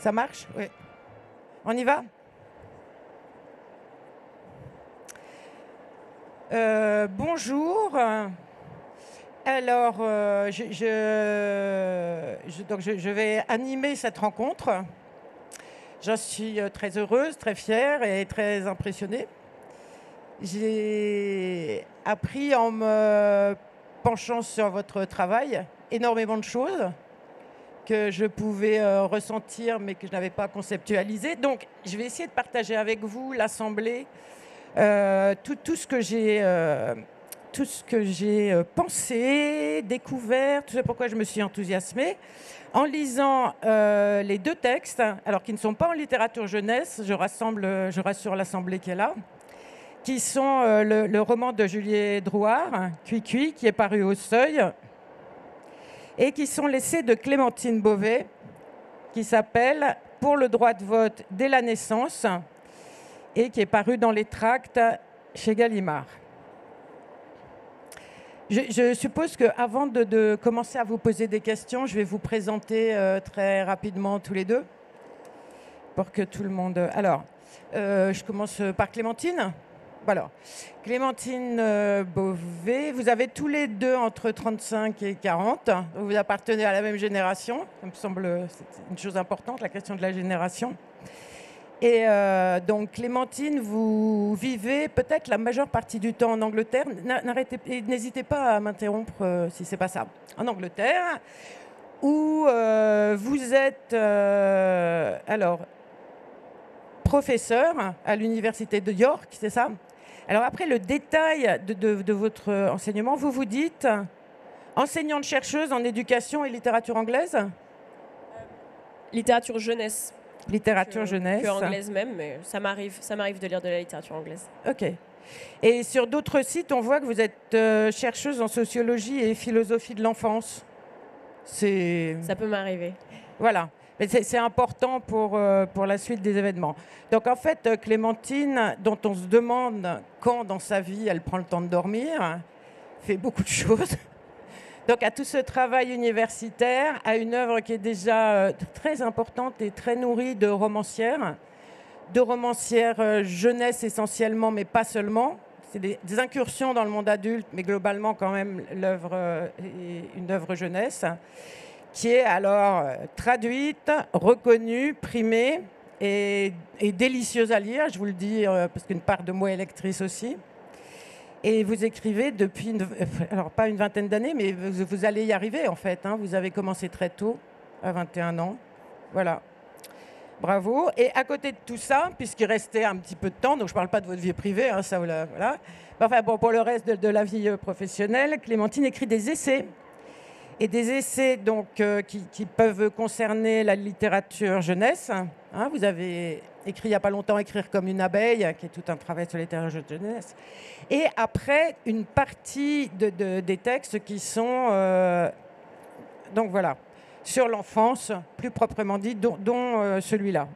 Ça marche? Oui. On y va? Bonjour. Alors, je vais animer cette rencontre. J'en suis très heureuse, très fière et très impressionnée. J'ai appris en me penchant sur votre travail énormément de choses que je pouvais ressentir mais que je n'avais pas conceptualisé. Donc, je vais essayer de partager avec vous, l'Assemblée, tout ce que j'ai pensé, découvert, tout ce pourquoi je me suis enthousiasmée. En lisant les deux textes, alors qui ne sont pas en littérature jeunesse, je rassure l'Assemblée qui est là, qui sont le roman de Juliette Drouard, Cui-Cui, qui est paru au Seuil, et qui sont l'essai de Clémentine Beauvais, qui s'appelle « Pour le droit de vote dès la naissance » et qui est paru dans les tracts chez Gallimard. Je suppose qu'avant de commencer à vous poser des questions, je vais vous présenter très rapidement tous les deux, pour que tout le monde... Alors, je commence par Clémentine. Voilà. Clémentine Beauvais, vous avez tous les deux entre 35 et 40. Vous appartenez à la même génération. Ça me semble c'est une chose importante, la question de la génération. Et donc, Clémentine, vous vivez peut-être la majeure partie du temps en Angleterre. N'hésitez pas à m'interrompre si ce n'est pas ça. En Angleterre, où vous êtes alors professeur à l'université de York, c'est ça? Alors après, le détail de votre enseignement, vous vous dites enseignante-chercheuse en éducation et littérature anglaise? Littérature jeunesse. Littérature jeunesse. Que anglaise même, mais ça m'arrive de lire de la littérature anglaise. Ok. Et sur d'autres sites, on voit que vous êtes chercheuse en sociologie et philosophie de l'enfance. Ça peut m'arriver. Voilà. Mais c'est important pour la suite des événements. Donc en fait, Clémentine, dont on se demande quand dans sa vie elle prend le temps de dormir, fait beaucoup de choses. Donc à tout ce travail universitaire, à une œuvre qui est déjà très importante et très nourrie de romancières jeunesse essentiellement, mais pas seulement. C'est des incursions dans le monde adulte, mais globalement quand même l'œuvre est une œuvre jeunesse, qui est alors traduite, reconnue, primée et délicieuse à lire, je vous le dis, parce qu'une part de moi est lectrice aussi. Et vous écrivez depuis, alors pas une vingtaine d'années, mais vous allez y arriver en fait. Hein. Vous avez commencé très tôt, à 21 ans. Voilà. Bravo. Et à côté de tout ça, puisqu'il restait un petit peu de temps, donc je ne parle pas de votre vie privée, hein, ça voilà. Enfin bon, pour le reste de la vie professionnelle, Clémentine écrit des essais. Et des essais donc, qui peuvent concerner la littérature jeunesse. Hein, vous avez écrit il n'y a pas longtemps Écrire comme une abeille, qui est tout un travail sur la littérature jeunesse. Et après, une partie des textes qui sont... donc voilà, sur l'enfance, plus proprement dit, dont celui-là.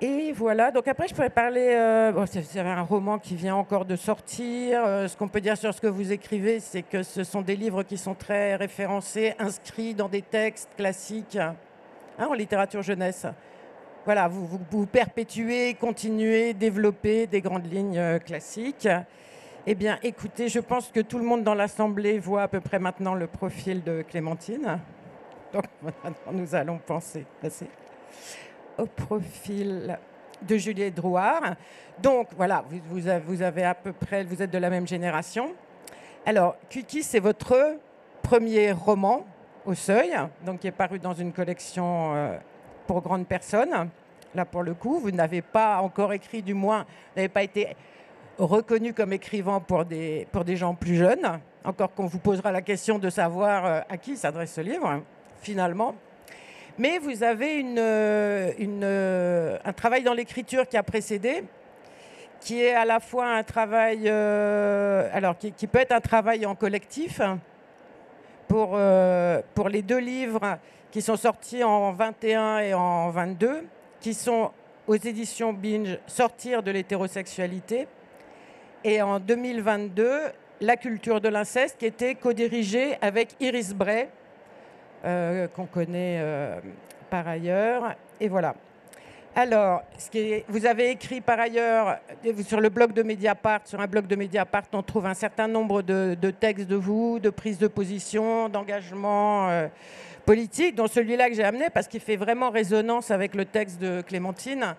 Et voilà, donc après je pourrais parler, c'est un roman qui vient encore de sortir. Ce qu'on peut dire sur ce que vous écrivez, c'est que ce sont des livres qui sont très référencés, inscrits dans des textes classiques, hein, en littérature jeunesse. Voilà, vous perpétuez, continuez, développez des grandes lignes classiques. Eh bien, écoutez, je pense que tout le monde dans l'Assemblée voit à peu près maintenant le profil de Clémentine. Donc maintenant, nous allons passer au profil de Juliette Drouard. Donc voilà, vous avez à peu près, vous êtes de la même génération. Alors, Cui-Cui, c'est votre premier roman au Seuil, donc qui est paru dans une collection pour grandes personnes. Là, pour le coup, vous n'avez pas encore écrit, du moins, vous n'avez pas été reconnu comme écrivain pour des gens plus jeunes, encore qu'on vous posera la question de savoir à qui s'adresse ce livre, finalement. Mais vous avez un travail dans l'écriture qui a précédé, qui est à la fois un travail, qui peut être un travail en collectif pour les deux livres qui sont sortis en 21 et en 22, qui sont aux éditions Binge, Sortir de l'hétérosexualité, et en 2022, La culture de l'inceste, qui était co-dirigée avec Iris Bray, qu'on connaît par ailleurs. Et voilà. Alors, vous avez écrit par ailleurs sur le blog de Mediapart, sur un blog de Mediapart, on trouve un certain nombre de textes de vous, de prises de position, d'engagement politique, dont celui-là que j'ai amené parce qu'il fait vraiment résonance avec le texte de Clémentine,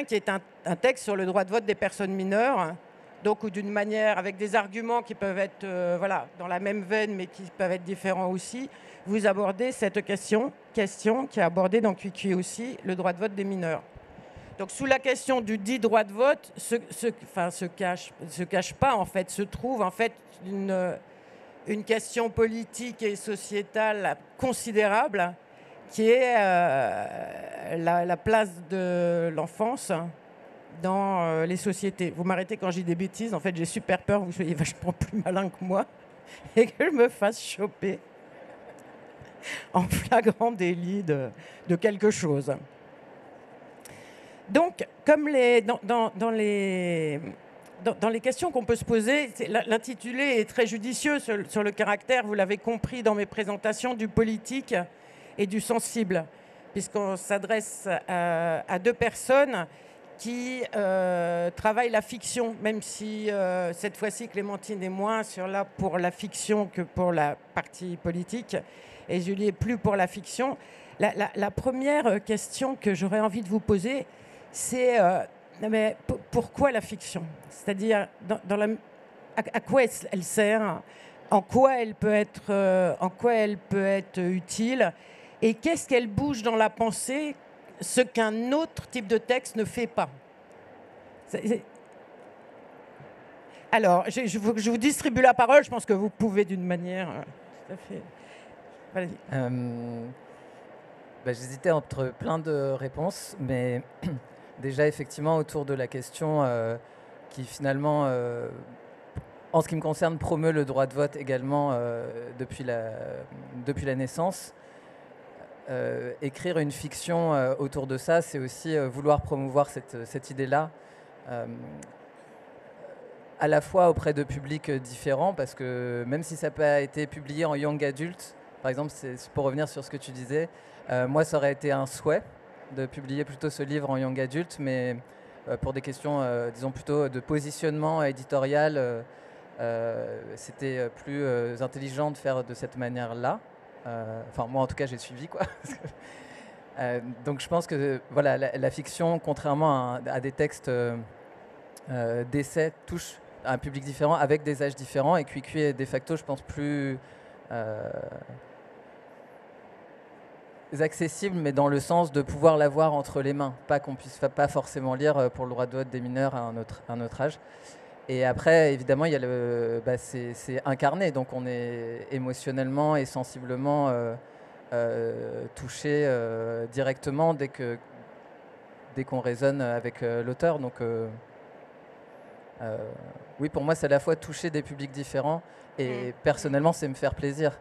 qui est un texte sur le droit de vote des personnes mineures. Donc, ou d'une manière, avec des arguments qui peuvent être dans la même veine, mais qui peuvent être différents aussi, vous abordez cette question qui est abordée dans Cuicui aussi, le droit de vote des mineurs. Donc, sous la question du dit droit de vote, se cache pas, en fait, se trouve en fait une question politique et sociétale considérable qui est la place de l'enfance dans les sociétés. Vous m'arrêtez quand je dis des bêtises. En fait, j'ai super peur que vous soyez vachement plus malin que moi et que je me fasse choper en flagrant délit de quelque chose. Donc, comme dans les questions qu'on peut se poser, l'intitulé est très judicieux sur le caractère, vous l'avez compris dans mes présentations, du politique et du sensible, puisqu'on s'adresse à deux personnes qui travaille la fiction, même si cette fois-ci Clémentine est moins là pour la fiction que pour la partie politique, et Julie est plus pour la fiction. La première question que j'aurais envie de vous poser, c'est mais pourquoi la fiction ? C'est-à-dire à quoi elle sert ? En quoi elle peut être utile ? Et qu'est-ce qu'elle bouge dans la pensée ? Ce qu'un autre type de texte ne fait pas. Alors, je vous distribue la parole. Je pense que vous pouvez d'une manière tout à fait. Allez-y. J'hésitais entre plein de réponses, mais déjà, effectivement, autour de la question qui, finalement, en ce qui me concerne, promeut le droit de vote également depuis la naissance. Écrire une fiction autour de ça, c'est aussi vouloir promouvoir cette idée-là, à la fois auprès de publics différents, parce que même si ça n'a pas été publié en young adult, par exemple, c'est pour revenir sur ce que tu disais, moi ça aurait été un souhait de publier plutôt ce livre en young adult, mais pour des questions, disons plutôt de positionnement éditorial, c'était plus intelligent de faire de cette manière-là. Enfin, moi, en tout cas, j'ai suivi, quoi. Donc, je pense que voilà, la fiction, contrairement à des textes d'essai, touche à un public différent, avec des âges différents. Et Cuicui est de facto, je pense, plus accessible, mais dans le sens de pouvoir l'avoir entre les mains. Pas qu'on puisse pas forcément lire pour le droit de vote des mineurs à un autre âge. Et après, évidemment, il y a c'est incarné, donc on est émotionnellement et sensiblement touché directement dès qu'on raisonne avec l'auteur. Donc, oui, pour moi, c'est à la fois toucher des publics différents et personnellement, c'est me faire plaisir.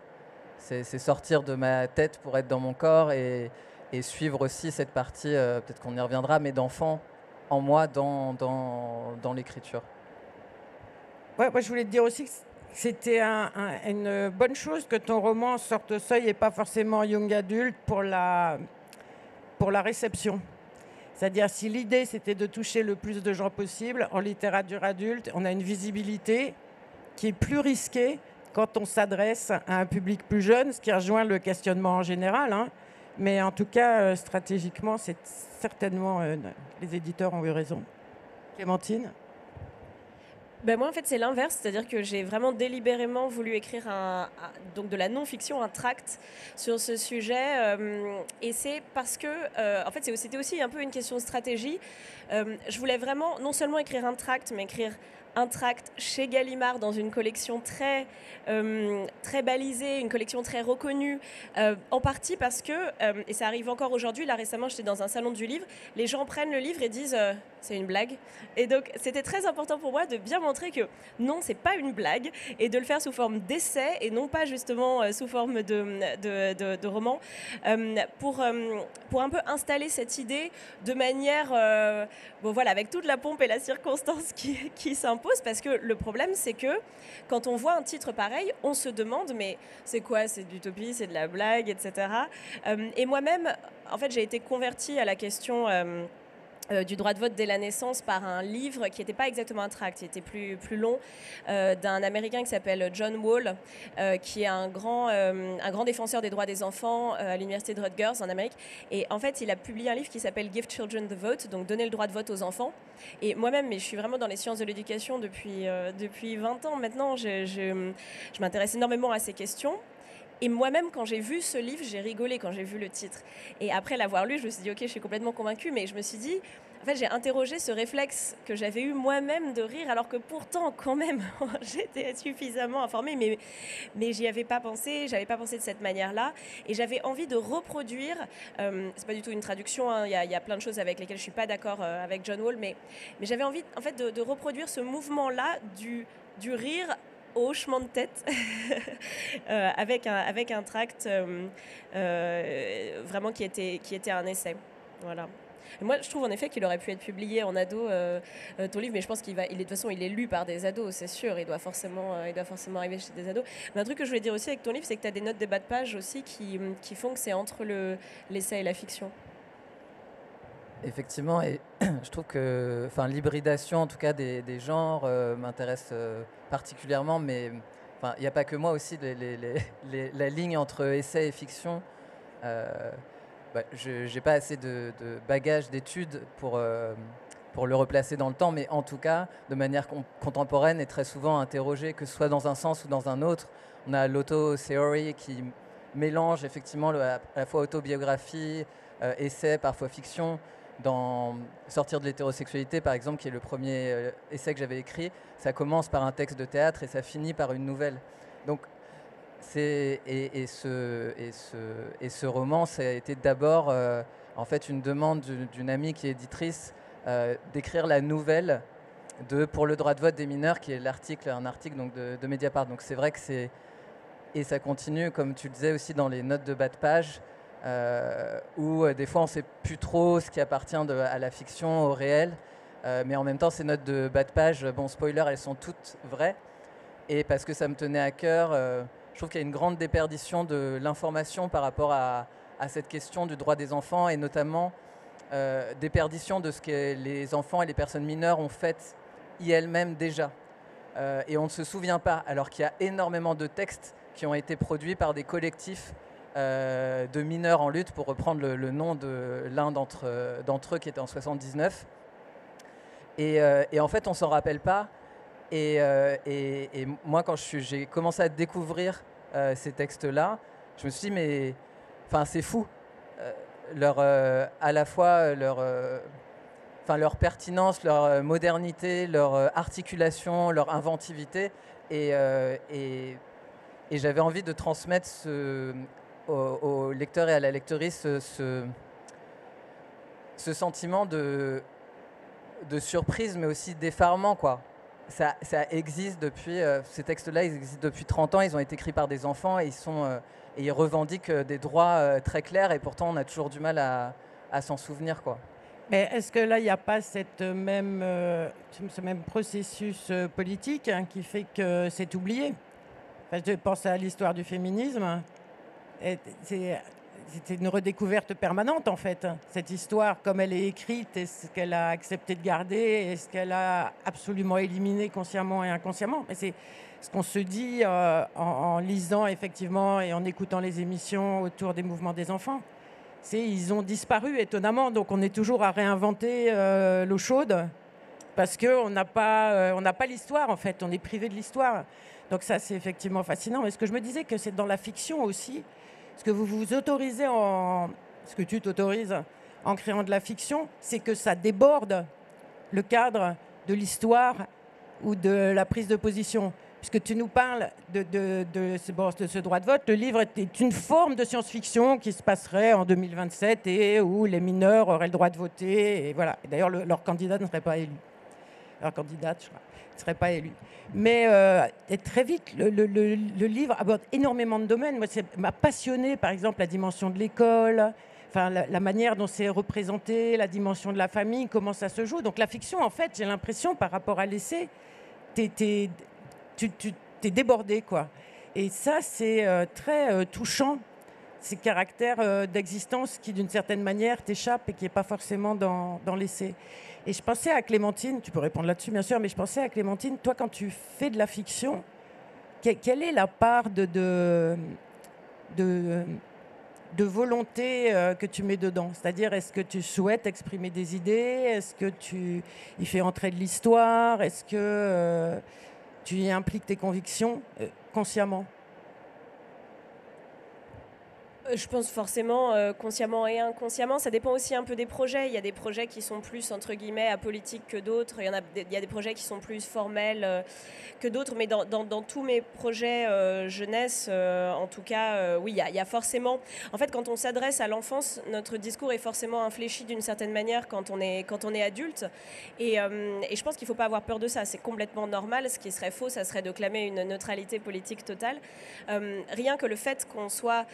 C'est sortir de ma tête pour être dans mon corps et suivre aussi cette partie, peut-être qu'on y reviendra, mais d'enfant en moi dans l'écriture. Ouais, moi, je voulais te dire aussi que c'était une bonne chose que ton roman sorte au seuil et pas forcément young adulte pour la réception. C'est-à-dire, si l'idée, c'était de toucher le plus de gens possible, en littérature adulte, on a une visibilité qui est plus risquée quand on s'adresse à un public plus jeune, ce qui rejoint le questionnement en général. Mais en tout cas, stratégiquement, c'est certainement... les éditeurs ont eu raison. Clémentine ? Moi, en fait, c'est l'inverse, c'est-à-dire que j'ai vraiment délibérément voulu écrire donc de la non-fiction, un tract sur ce sujet, et c'est parce que, en fait, c'était aussi un peu une question de stratégie. Je voulais vraiment non seulement écrire un tract, mais écrire un tract chez Gallimard dans une collection très balisée, une collection très reconnue, en partie parce que, et ça arrive encore aujourd'hui, là récemment j'étais dans un salon du livre, les gens prennent le livre et disent c'est une blague. Et donc c'était très important pour moi de bien montrer que non, c'est pas une blague, et de le faire sous forme d'essai et non pas justement sous forme de roman, pour un peu installer cette idée de manière, avec toute la pompe et la circonstance qui s'impose, pose parce que le problème, c'est que quand on voit un titre pareil, on se demande, mais c'est quoi? C'est de l'utopie, c'est de la blague, etc. Et moi-même, en fait, j'ai été convertie à la question du droit de vote dès la naissance par un livre qui n'était pas exactement un tract, qui était plus long, d'un Américain qui s'appelle John Wall, qui est un grand défenseur des droits des enfants à l'université de Rutgers en Amérique. Et en fait, il a publié un livre qui s'appelle Give Children the Vote, donc donner le droit de vote aux enfants. Et moi-même, mais je suis vraiment dans les sciences de l'éducation depuis 20 ans maintenant, je m'intéresse énormément à ces questions. Et moi-même, quand j'ai vu ce livre, j'ai rigolé quand j'ai vu le titre. Et après l'avoir lu, je me suis dit, ok, je suis complètement convaincue, mais je me suis dit, en fait, j'ai interrogé ce réflexe que j'avais eu moi-même de rire, alors que pourtant, quand même, j'étais suffisamment informée, mais j'y avais pas pensé, j'avais pas pensé de cette manière-là. Et j'avais envie de reproduire, c'est pas du tout une traduction, hein, y a plein de choses avec lesquelles je suis pas d'accord avec John Wall, mais j'avais envie, en fait, de reproduire ce mouvement-là du rire au hochement de tête avec un tract vraiment qui était un essai. Voilà. Et moi, je trouve en effet qu'il aurait pu être publié en ado, ton livre, mais je pense de toute façon, il est lu par des ados, c'est sûr. Il doit forcément arriver chez des ados. Mais un truc que je voulais dire aussi avec ton livre, c'est que tu as des notes de bas de page aussi qui font que c'est entre l'essai et la fiction. Effectivement, et je trouve que l'hybridation, en tout cas des genres, m'intéresse particulièrement, mais il n'y a pas que moi aussi, la ligne entre essai et fiction. Je n'ai pas assez de bagage d'études pour le replacer dans le temps, mais en tout cas, de manière contemporaine et très souvent interrogée, que ce soit dans un sens ou dans un autre. On a l'auto-theory qui mélange effectivement à la fois autobiographie, essai, parfois fiction. Dans Sortir de l'hétérosexualité, par exemple, qui est le premier essai que j'avais écrit, ça commence par un texte de théâtre et ça finit par une nouvelle. Donc, ce roman, ça a été d'abord en fait une demande d'une amie qui est éditrice d'écrire la nouvelle de Pour le droit de vote des mineurs, qui est un article donc, de Mediapart. Donc c'est vrai que c'est... Et ça continue, comme tu le disais aussi, dans les notes de bas de page, où des fois on ne sait plus trop ce qui appartient à la fiction, au réel, mais en même temps ces notes de bas de page, bon spoiler, elles sont toutes vraies, et parce que ça me tenait à cœur, je trouve qu'il y a une grande déperdition de l'information par rapport à cette question du droit des enfants, et notamment déperdition de ce que les enfants et les personnes mineures ont fait elles-mêmes déjà, et on ne se souvient pas, alors qu'il y a énormément de textes qui ont été produits par des collectifs de mineurs en lutte, pour reprendre le nom de l'un d'entre eux qui était en 79. Et en fait, on ne s'en rappelle pas. Et moi, quand j'ai commencé à découvrir ces textes-là, je me suis dit, mais c'est fou. À la fois leur pertinence, leur modernité, leur articulation, leur inventivité. Et j'avais envie de transmettre au lecteur et à la lectrice ce sentiment de surprise, mais aussi d'effarement, quoi. Ça existe depuis, ces textes-là, ils existent depuis 30 ans, ils ont été écrits par des enfants et ils revendiquent des droits très clairs, et pourtant on a toujours du mal à s'en souvenir, quoi. Mais est-ce que là, il n'y a pas ce même processus politique qui fait que c'est oublié? Je pense à l'histoire du féminisme. C'est une redécouverte permanente, en fait. Cette histoire, comme elle est écrite, est-ce qu'elle a accepté de garder, est-ce qu'elle a absolument éliminé consciemment et inconsciemment? Mais c'est ce qu'on se dit en lisant, effectivement, et en écoutant les émissions autour des mouvements des enfants. Ils ont disparu, étonnamment. Donc, on est toujours à réinventer l'eau chaude, parce qu'on n'a pas l'histoire, en fait. On est privé de l'histoire. Donc ça, c'est effectivement fascinant. Mais ce que je me disais, que c'est dans la fiction aussi, ce que vous vous autorisez, ce que tu t'autorises en créant de la fiction, c'est que ça déborde le cadre de l'histoire ou de la prise de position. Puisque tu nous parles de ce droit de vote, le livre est une forme de science-fiction qui se passerait en 2027 et où les mineurs auraient le droit de voter. Et voilà. Et d'ailleurs, leur candidat ne serait pas élu. Leur candidate, je crois, ne serait pas élue. Mais très vite, le livre aborde énormément de domaines. Moi, ça m'a passionné, par exemple, la dimension de l'école, la manière dont c'est représenté, la dimension de la famille, comment ça se joue. Donc la fiction, en fait, j'ai l'impression, par rapport à l'essai, t'es débordé, quoi. Et ça, c'est très touchant, ces caractères d'existence qui, d'une certaine manière, t'échappent et qui n'est pas forcément dans l'essai. Et je pensais à Clémentine, tu peux répondre là-dessus, bien sûr, mais je pensais à Clémentine, toi, quand tu fais de la fiction, quelle est la part de volonté que tu mets dedans? C'est-à-dire, est-ce que tu souhaites exprimer des idées? Est-ce que tu y fais entrer de l'histoire? Est-ce que tu y impliques tes convictions consciemment? Je pense forcément consciemment et inconsciemment. Ça dépend aussi un peu des projets. Il y a des projets qui sont plus, entre guillemets, apolitiques que d'autres. Il y a des projets qui sont plus formels que d'autres. Mais dans tous mes projets jeunesse, en tout cas, oui, il y a forcément... En fait, quand on s'adresse à l'enfance, notre discours est forcément infléchi d'une certaine manière quand on est adulte. Et je pense qu'il ne faut pas avoir peur de ça. C'est complètement normal. Ce qui serait faux, ça serait de clamer une neutralité politique totale. Rien que le fait qu'on soit...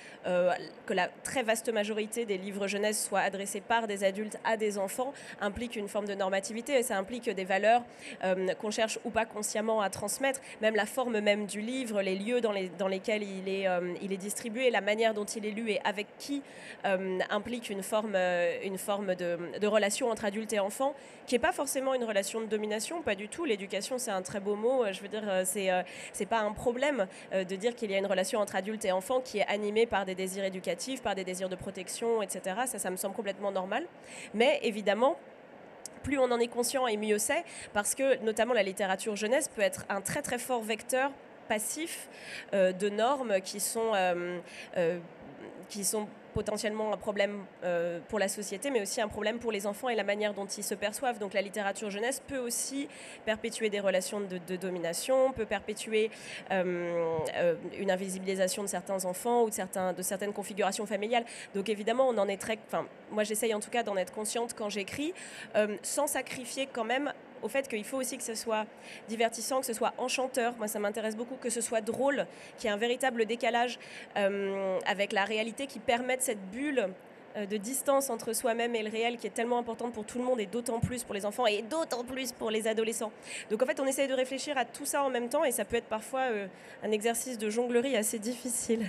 que la très vaste majorité des livres jeunesse soient adressés par des adultes à des enfants implique une forme de normativité et ça implique des valeurs qu'on cherche ou pas consciemment à transmettre. Même la forme même du livre, les lieux dans lesquels il est distribué, la manière dont il est lu et avec qui implique une forme de relation entre adultes et enfants qui n'est pas forcément une relation de domination, pas du tout. L'éducation, c'est un très beau mot. Je veux dire, c'est pas un problème de dire qu'il y a une relation entre adultes et enfants qui est animée par des désirs éducatifs, par des désirs de protection, etc. Ça me semble complètement normal. Mais évidemment, plus on en est conscient et mieux c'est, parce que notamment la littérature jeunesse peut être un très très fort vecteur passif de normes qui sont potentiellement un problème pour la société, mais aussi un problème pour les enfants et la manière dont ils se perçoivent. Donc la littérature jeunesse peut aussi perpétuer des relations de domination, peut perpétuer une invisibilisation de certains enfants ou de certaines configurations familiales. Donc évidemment, on en est moi j'essaye en tout cas d'en être consciente quand j'écris, sans sacrifier quand même au fait qu'il faut aussi que ce soit divertissant, que ce soit enchanteur. Moi, ça m'intéresse beaucoup que ce soit drôle, qu'il y ait un véritable décalage avec la réalité qui permette cette bulle de distance entre soi-même et le réel qui est tellement importante pour tout le monde et d'autant plus pour les enfants et d'autant plus pour les adolescents. Donc en fait, on essaye de réfléchir à tout ça en même temps et ça peut être parfois un exercice de jonglerie assez difficile.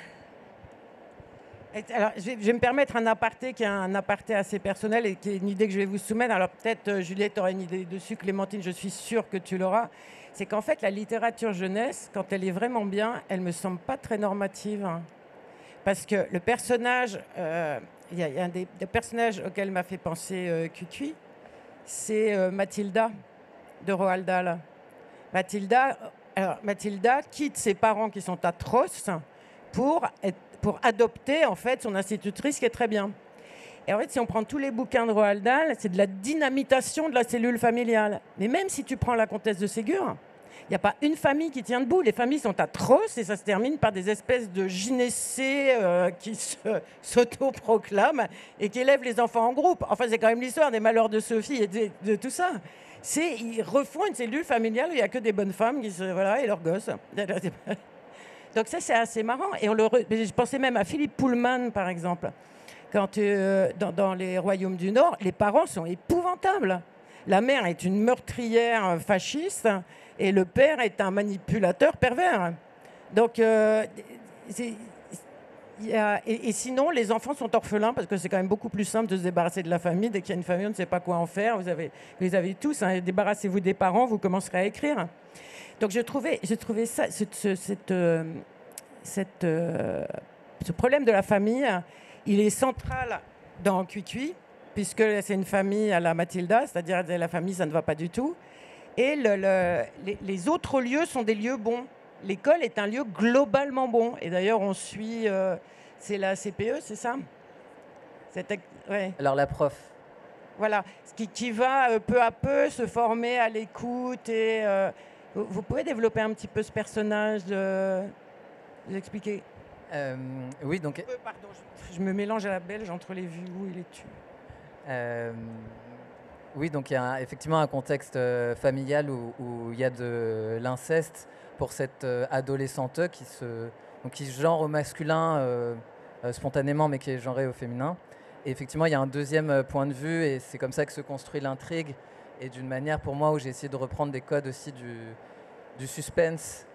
Alors, je vais me permettre un aparté qui est un aparté assez personnel et qui est une idée que je vais vous soumettre. Alors peut-être, Juliette, aura une idée dessus, Clémentine, je suis sûre que tu l'auras. C'est qu'en fait, la littérature jeunesse, quand elle est vraiment bien, elle ne me semble pas très normative. Hein. Parce que le personnage, il y a un des personnages auxquels m'a fait penser Cucuy, c'est Mathilda de Roald Dahl. Mathilda quitte ses parents qui sont atroces pour adopter en fait son institutrice qui est très bien. Et en fait, si on prend tous les bouquins de Roald Dahl, c'est de la dynamitation de la cellule familiale. Mais même si tu prends la comtesse de Ségur, il n'y a pas une famille qui tient debout. Les familles sont atroces et ça se termine par des espèces de gynécées qui s'autoproclament et qui élèvent les enfants en groupe. Enfin, c'est quand même l'histoire des malheurs de Sophie et de tout ça. Ils refont une cellule familiale où il n'y a que des bonnes femmes et leurs gosses. Donc ça, c'est assez marrant. Et je pensais même à Philippe Pullman, par exemple. Quand dans les Royaumes du Nord, les parents sont épouvantables. La mère est une meurtrière fasciste et le père est un manipulateur pervers. Donc, sinon, les enfants sont orphelins parce que c'est quand même beaucoup plus simple de se débarrasser de la famille. Dès qu'il y a une famille, on ne sait pas quoi en faire. Vous avez tous, hein, débarrassez-vous des parents, vous commencerez à écrire. Donc je trouvais ça, ce problème de la famille, il est central dans Cucuy, puisque c'est une famille à la Mathilda, c'est-à-dire la famille, ça ne va pas du tout. Et les autres lieux sont des lieux bons. L'école est un lieu globalement bon. Et d'ailleurs, on suit, c'est la CPE, c'est ça? Ouais. Alors la prof. Voilà, qui va peu à peu se former à l'écoute et... Vous pouvez développer un petit peu ce personnage, vous expliquer? Oui, donc... Pardon, je me mélange à la belge entre les vous et les tu. Oui, donc il y a effectivement un contexte familial où il y a de l'inceste pour cette adolescente qui se genre au masculin spontanément, mais qui est genrée au féminin. Et effectivement, il y a un deuxième point de vue, et c'est comme ça que se construit l'intrigue. Et d'une manière, pour moi, où j'ai essayé de reprendre des codes aussi du suspense,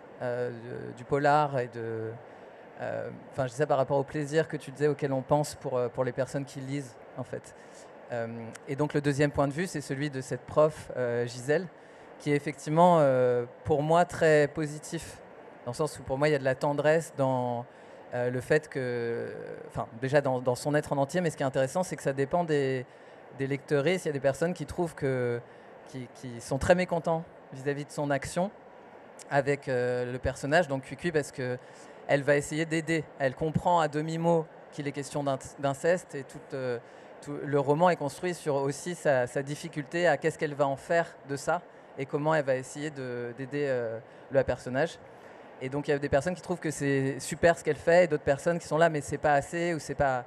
du polar et de... Enfin, je dis ça par rapport au plaisir que tu disais auquel on pense pour les personnes qui lisent, en fait. Et donc le deuxième point de vue, c'est celui de cette prof, Gisèle, qui est effectivement, pour moi, très positif, dans le sens où pour moi, il y a de la tendresse dans le fait que... Enfin, déjà dans son être en entier, mais ce qui est intéressant, c'est que ça dépend des lecteuristes. Il y a des personnes qui trouvent qui sont très mécontents vis-à-vis de son action avec le personnage, donc Cuicui, parce que elle va essayer d'aider. Elle comprend à demi-mot qu'il est question d'inceste et tout le roman est construit sur aussi sa difficulté à qu'est-ce qu'elle va en faire de ça et comment elle va essayer d'aider le personnage. Et donc il y a des personnes qui trouvent que c'est super ce qu'elle fait et d'autres personnes qui sont là mais c'est pas assez ou c'est pas...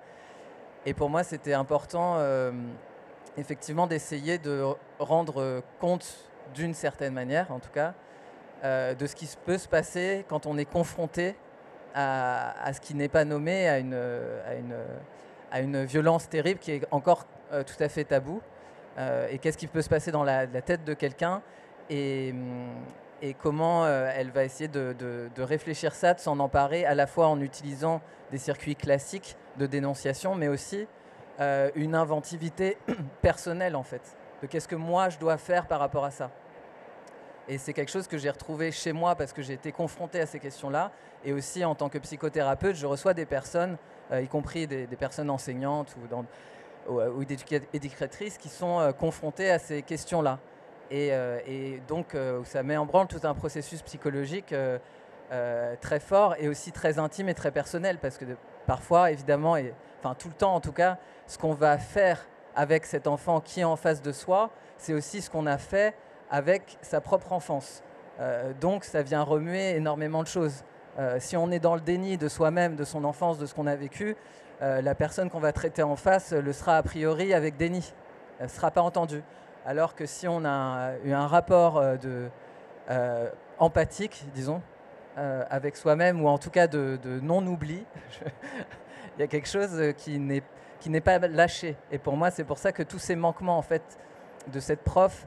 Et pour moi c'était important effectivement d'essayer de rendre compte d'une certaine manière en tout cas de ce qui peut se passer quand on est confronté à ce qui n'est pas nommé, à une violence terrible qui est encore tout à fait tabou. Et qu'est-ce qui peut se passer dans la tête de quelqu'un et comment elle va essayer de réfléchir ça, de s'en emparer, à la fois en utilisant des circuits classiques de dénonciation, mais aussi une inventivité personnelle, en fait, de qu'est-ce que moi je dois faire par rapport à ça. Et c'est quelque chose que j'ai retrouvé chez moi parce que j'ai été confronté à ces questions-là. Et aussi, en tant que psychothérapeute, je reçois des personnes, y compris des personnes enseignantes ou des éducatrices qui sont confrontées à ces questions-là. Et donc, ça met en branle tout un processus psychologique très fort et aussi très intime et très personnel. Parce que parfois, évidemment, enfin tout le temps en tout cas, ce qu'on va faire avec cet enfant qui est en face de soi, c'est aussi ce qu'on a fait avec sa propre enfance. Donc ça vient remuer énormément de choses. Si on est dans le déni de soi-même, de son enfance, de ce qu'on a vécu, la personne qu'on va traiter en face le sera a priori avec déni. Elle ne sera pas entendue. Alors que si on a eu un rapport empathique, disons, avec soi-même, ou en tout cas de non-oubli, il y a quelque chose qui n'est pas lâché. Et pour moi, c'est pour ça que tous ces manquements en fait, de cette prof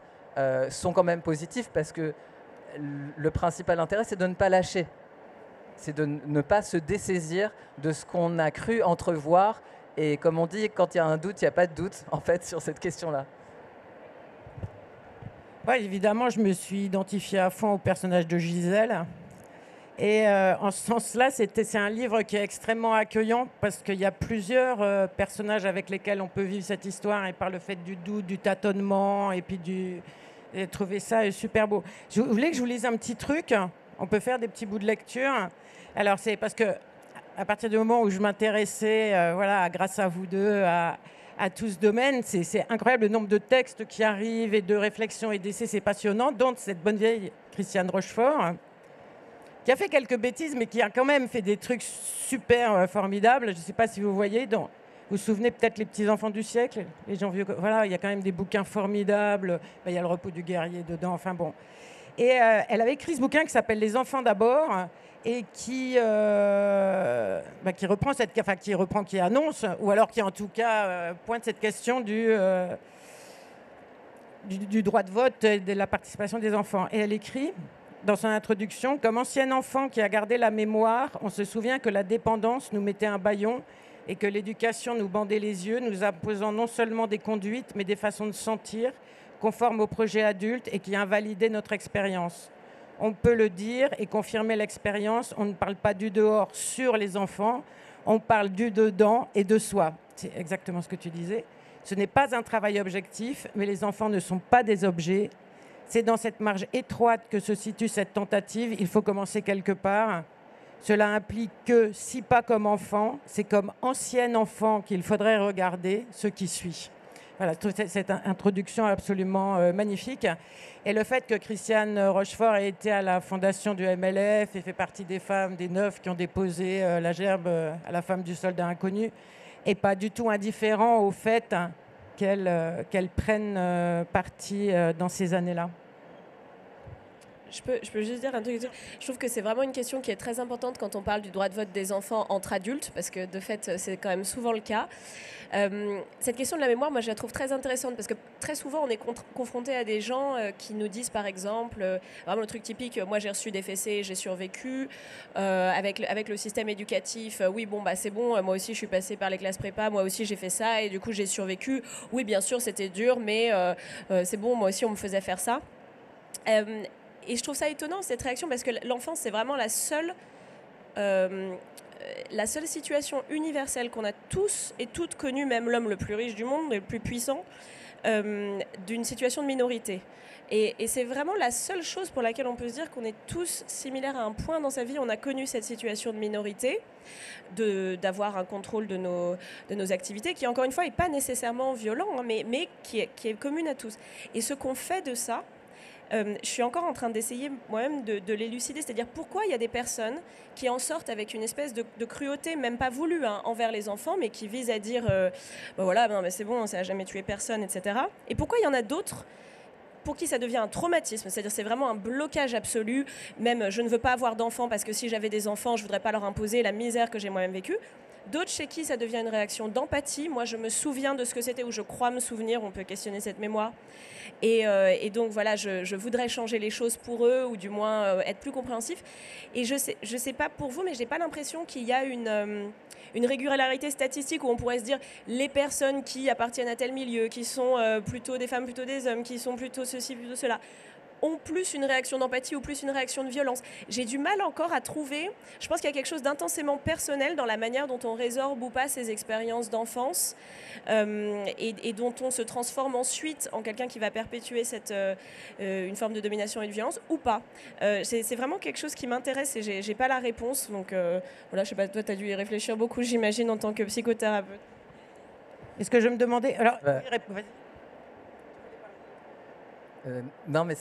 sont quand même positifs parce que le principal intérêt, c'est de ne pas lâcher. C'est de ne pas se dessaisir de ce qu'on a cru entrevoir. Et comme on dit, quand il y a un doute, il n'y a pas de doute, en fait, sur cette question-là. Ouais, évidemment, je me suis identifiée à fond au personnage de Gisèle. Et en ce sens-là, c'est un livre qui est extrêmement accueillant parce qu'il y a plusieurs personnages avec lesquels on peut vivre cette histoire et par le fait du doute, du tâtonnement et puis et trouver ça super beau. Je voulais que je vous lise un petit truc. On peut faire des petits bouts de lecture. Alors, c'est parce que à partir du moment où je m'intéressais, voilà, grâce à vous deux, à tout ce domaine, c'est incroyable le nombre de textes qui arrivent et de réflexions et d'essais, c'est passionnant. Dont cette bonne vieille Christiane Rochefort, qui a fait quelques bêtises, mais qui a quand même fait des trucs super formidables. Je ne sais pas si vous voyez, vous vous souvenez peut-être Les Petits Enfants du siècle, les gens vieux. Voilà, il y a quand même des bouquins formidables. Il y a Le Repos du guerrier dedans. Enfin bon. Et elle avait écrit ce bouquin qui s'appelle Les Enfants d'abord et qui reprend qui annonce, ou alors qui en tout cas pointe cette question du droit de vote et de la participation des enfants. Et elle écrit dans son introduction: comme ancien enfant qui a gardé la mémoire, on se souvient que la dépendance nous mettait un bâillon et que l'éducation nous bandait les yeux, nous imposant non seulement des conduites, mais des façons de sentir conformes au projet adulte et qui invalidaient notre expérience. On peut le dire et confirmer l'expérience, on ne parle pas du dehors sur les enfants, on parle du dedans et de soi. C'est exactement ce que tu disais. Ce n'est pas un travail objectif, mais les enfants ne sont pas des objets. C'est dans cette marge étroite que se situe cette tentative. Il faut commencer quelque part. Cela implique que, si pas comme enfant, c'est comme ancien enfant qu'il faudrait regarder ce qui suit. Voilà, cette introduction absolument magnifique. Et le fait que Christiane Rochefort ait été à la fondation du MLF et fait partie des femmes, des 9 qui ont déposé la gerbe à la femme du soldat inconnu, n'est pas du tout indifférent au fait qu'elle prenne parti dans ces années-là. Je peux juste dire un truc. Je trouve que c'est vraiment une question qui est très importante quand on parle du droit de vote des enfants entre adultes, parce que de fait, c'est quand même souvent le cas. Cette question de la mémoire, moi, je la trouve très intéressante, parce que très souvent, on est confronté à des gens qui nous disent, par exemple, vraiment le truc typique, moi, j'ai reçu des fessées, j'ai survécu. Avec le système éducatif, oui, bon, bah, c'est bon, moi aussi, je suis passée par les classes prépa, moi aussi, j'ai fait ça, et du coup, j'ai survécu. Oui, bien sûr, c'était dur, mais c'est bon, moi aussi, on me faisait faire ça. Et je trouve ça étonnant, cette réaction, parce que l'enfance, c'est vraiment la seule situation universelle qu'on a tous et toutes connue, même l'homme le plus riche du monde, le plus puissant, d'une situation de minorité. Et c'est vraiment la seule chose pour laquelle on peut se dire qu'on est tous similaires à un point dans sa vie. On a connu cette situation de minorité, d'avoir un contrôle de nos activités, qui, encore une fois, n'est pas nécessairement violent, hein, mais qui est commune à tous. Et ce qu'on fait de ça, je suis encore en train d'essayer moi-même de l'élucider, c'est-à-dire pourquoi il y a des personnes qui en sortent avec une espèce de cruauté, même pas voulue, hein, envers les enfants, mais qui visent à dire bah voilà, non, mais c'est bon, ça n'a jamais tué personne, etc. Et pourquoi il y en a d'autres pour qui ça devient un traumatisme, c'est-à-dire c'est vraiment un blocage absolu, même je ne veux pas avoir d'enfants parce que si j'avais des enfants, je ne voudrais pas leur imposer la misère que j'ai moi-même vécue. D'autres chez qui ça devient une réaction d'empathie. Moi, je me souviens de ce que c'était, ou je crois me souvenir, on peut questionner cette mémoire. Et donc, voilà, je voudrais changer les choses pour eux, ou du moins être plus compréhensif. Et je sais pas pour vous, mais je n'ai pas l'impression qu'il y a une régularité statistique où on pourrait se dire les personnes qui appartiennent à tel milieu, qui sont plutôt des femmes, plutôt des hommes, qui sont plutôt ceci, plutôt cela, ont plus une réaction d'empathie ou plus une réaction de violence. J'ai du mal encore à trouver, je pense qu'il y a quelque chose d'intensément personnel dans la manière dont on résorbe ou pas ces expériences d'enfance et dont on se transforme ensuite en quelqu'un qui va perpétuer une forme de domination et de violence ou pas. C'est vraiment quelque chose qui m'intéresse et j'ai pas la réponse. Donc voilà, je sais pas, toi tu as dû y réfléchir beaucoup, j'imagine, en tant que psychothérapeute. Est-ce que je me demandais... Alors, vas-y. Non, mais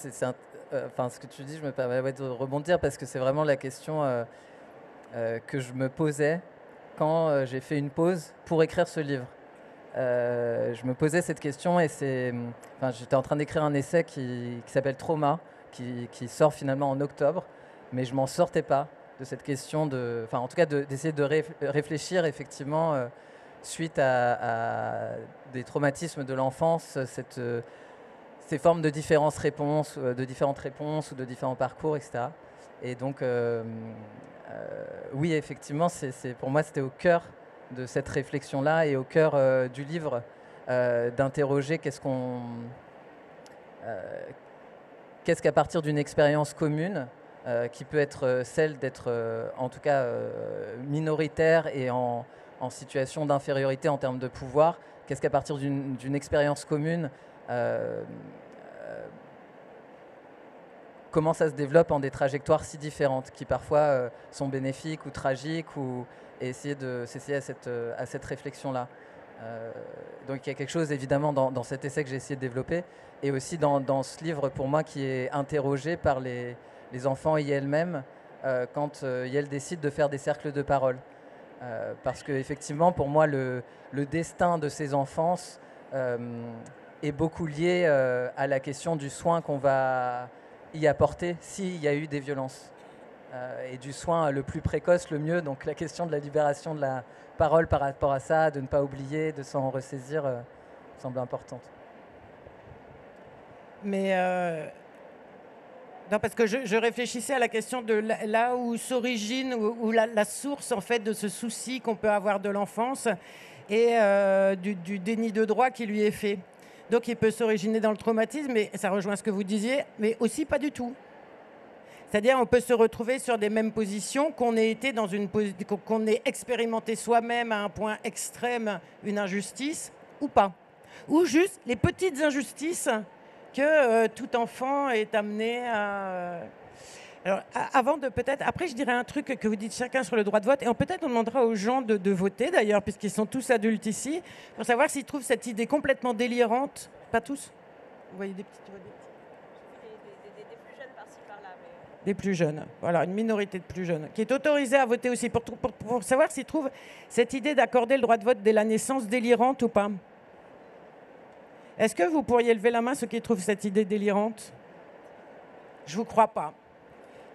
enfin, ce que tu dis, je me permets de rebondir parce que c'est vraiment la question que je me posais quand j'ai fait une pause pour écrire ce livre. Je me posais cette question et j'étais en train d'écrire un essai qui s'appelle Trauma, qui sort finalement en octobre, mais je m'en sortais pas de cette question en tout cas d'essayer de réfléchir effectivement suite à des traumatismes de l'enfance, ces formes de différentes réponses ou de différents parcours, etc. Et donc, oui, effectivement, pour moi, c'était au cœur de cette réflexion-là et au cœur du livre d'interroger qu'est-ce qu'à partir d'une expérience commune, qui peut être celle d'être, en tout cas, minoritaire et en situation d'infériorité en termes de pouvoir, qu'est-ce qu'à partir d'une expérience commune, comment ça se développe en des trajectoires si différentes qui parfois sont bénéfiques ou tragiques, et essayer de s'essayer à cette réflexion-là. Donc il y a quelque chose évidemment dans cet essai que j'ai essayé de développer et aussi dans ce livre pour moi qui est interrogé par les enfants et elles-mêmes quand elles décident de faire des cercles de parole. Parce qu'effectivement pour moi le destin de ces enfances est beaucoup lié à la question du soin qu'on va y apporter s'il y a eu des violences. Et du soin le plus précoce, le mieux. Donc la question de la libération de la parole par rapport à ça, de ne pas oublier, de s'en ressaisir, semble importante. Mais non, parce que je réfléchissais à la question de là où s'origine, où la source en fait de ce souci qu'on peut avoir de l'enfance et du déni de droit qui lui est fait. Donc il peut s'originer dans le traumatisme, et ça rejoint ce que vous disiez, mais aussi pas du tout. C'est-à-dire on peut se retrouver sur des mêmes positions, qu'on ait été qu'on ait expérimenté soi-même à un point extrême une injustice ou pas. Ou juste les petites injustices que tout enfant est amené à... Alors, après, je dirais un truc que vous dites chacun sur le droit de vote, et peut-être on demandera aux gens de voter d'ailleurs, puisqu'ils sont tous adultes ici, pour savoir s'ils trouvent cette idée complètement délirante. Pas tous. Vous voyez des petits. Des plus jeunes par-ci par-là. Mais... Des plus jeunes, voilà, une minorité de plus jeunes, qui est autorisée à voter aussi, pour savoir s'ils trouvent cette idée d'accorder le droit de vote dès la naissance délirante ou pas. Est-ce que vous pourriez lever la main ceux qui trouvent cette idée délirante ? Je vous crois pas.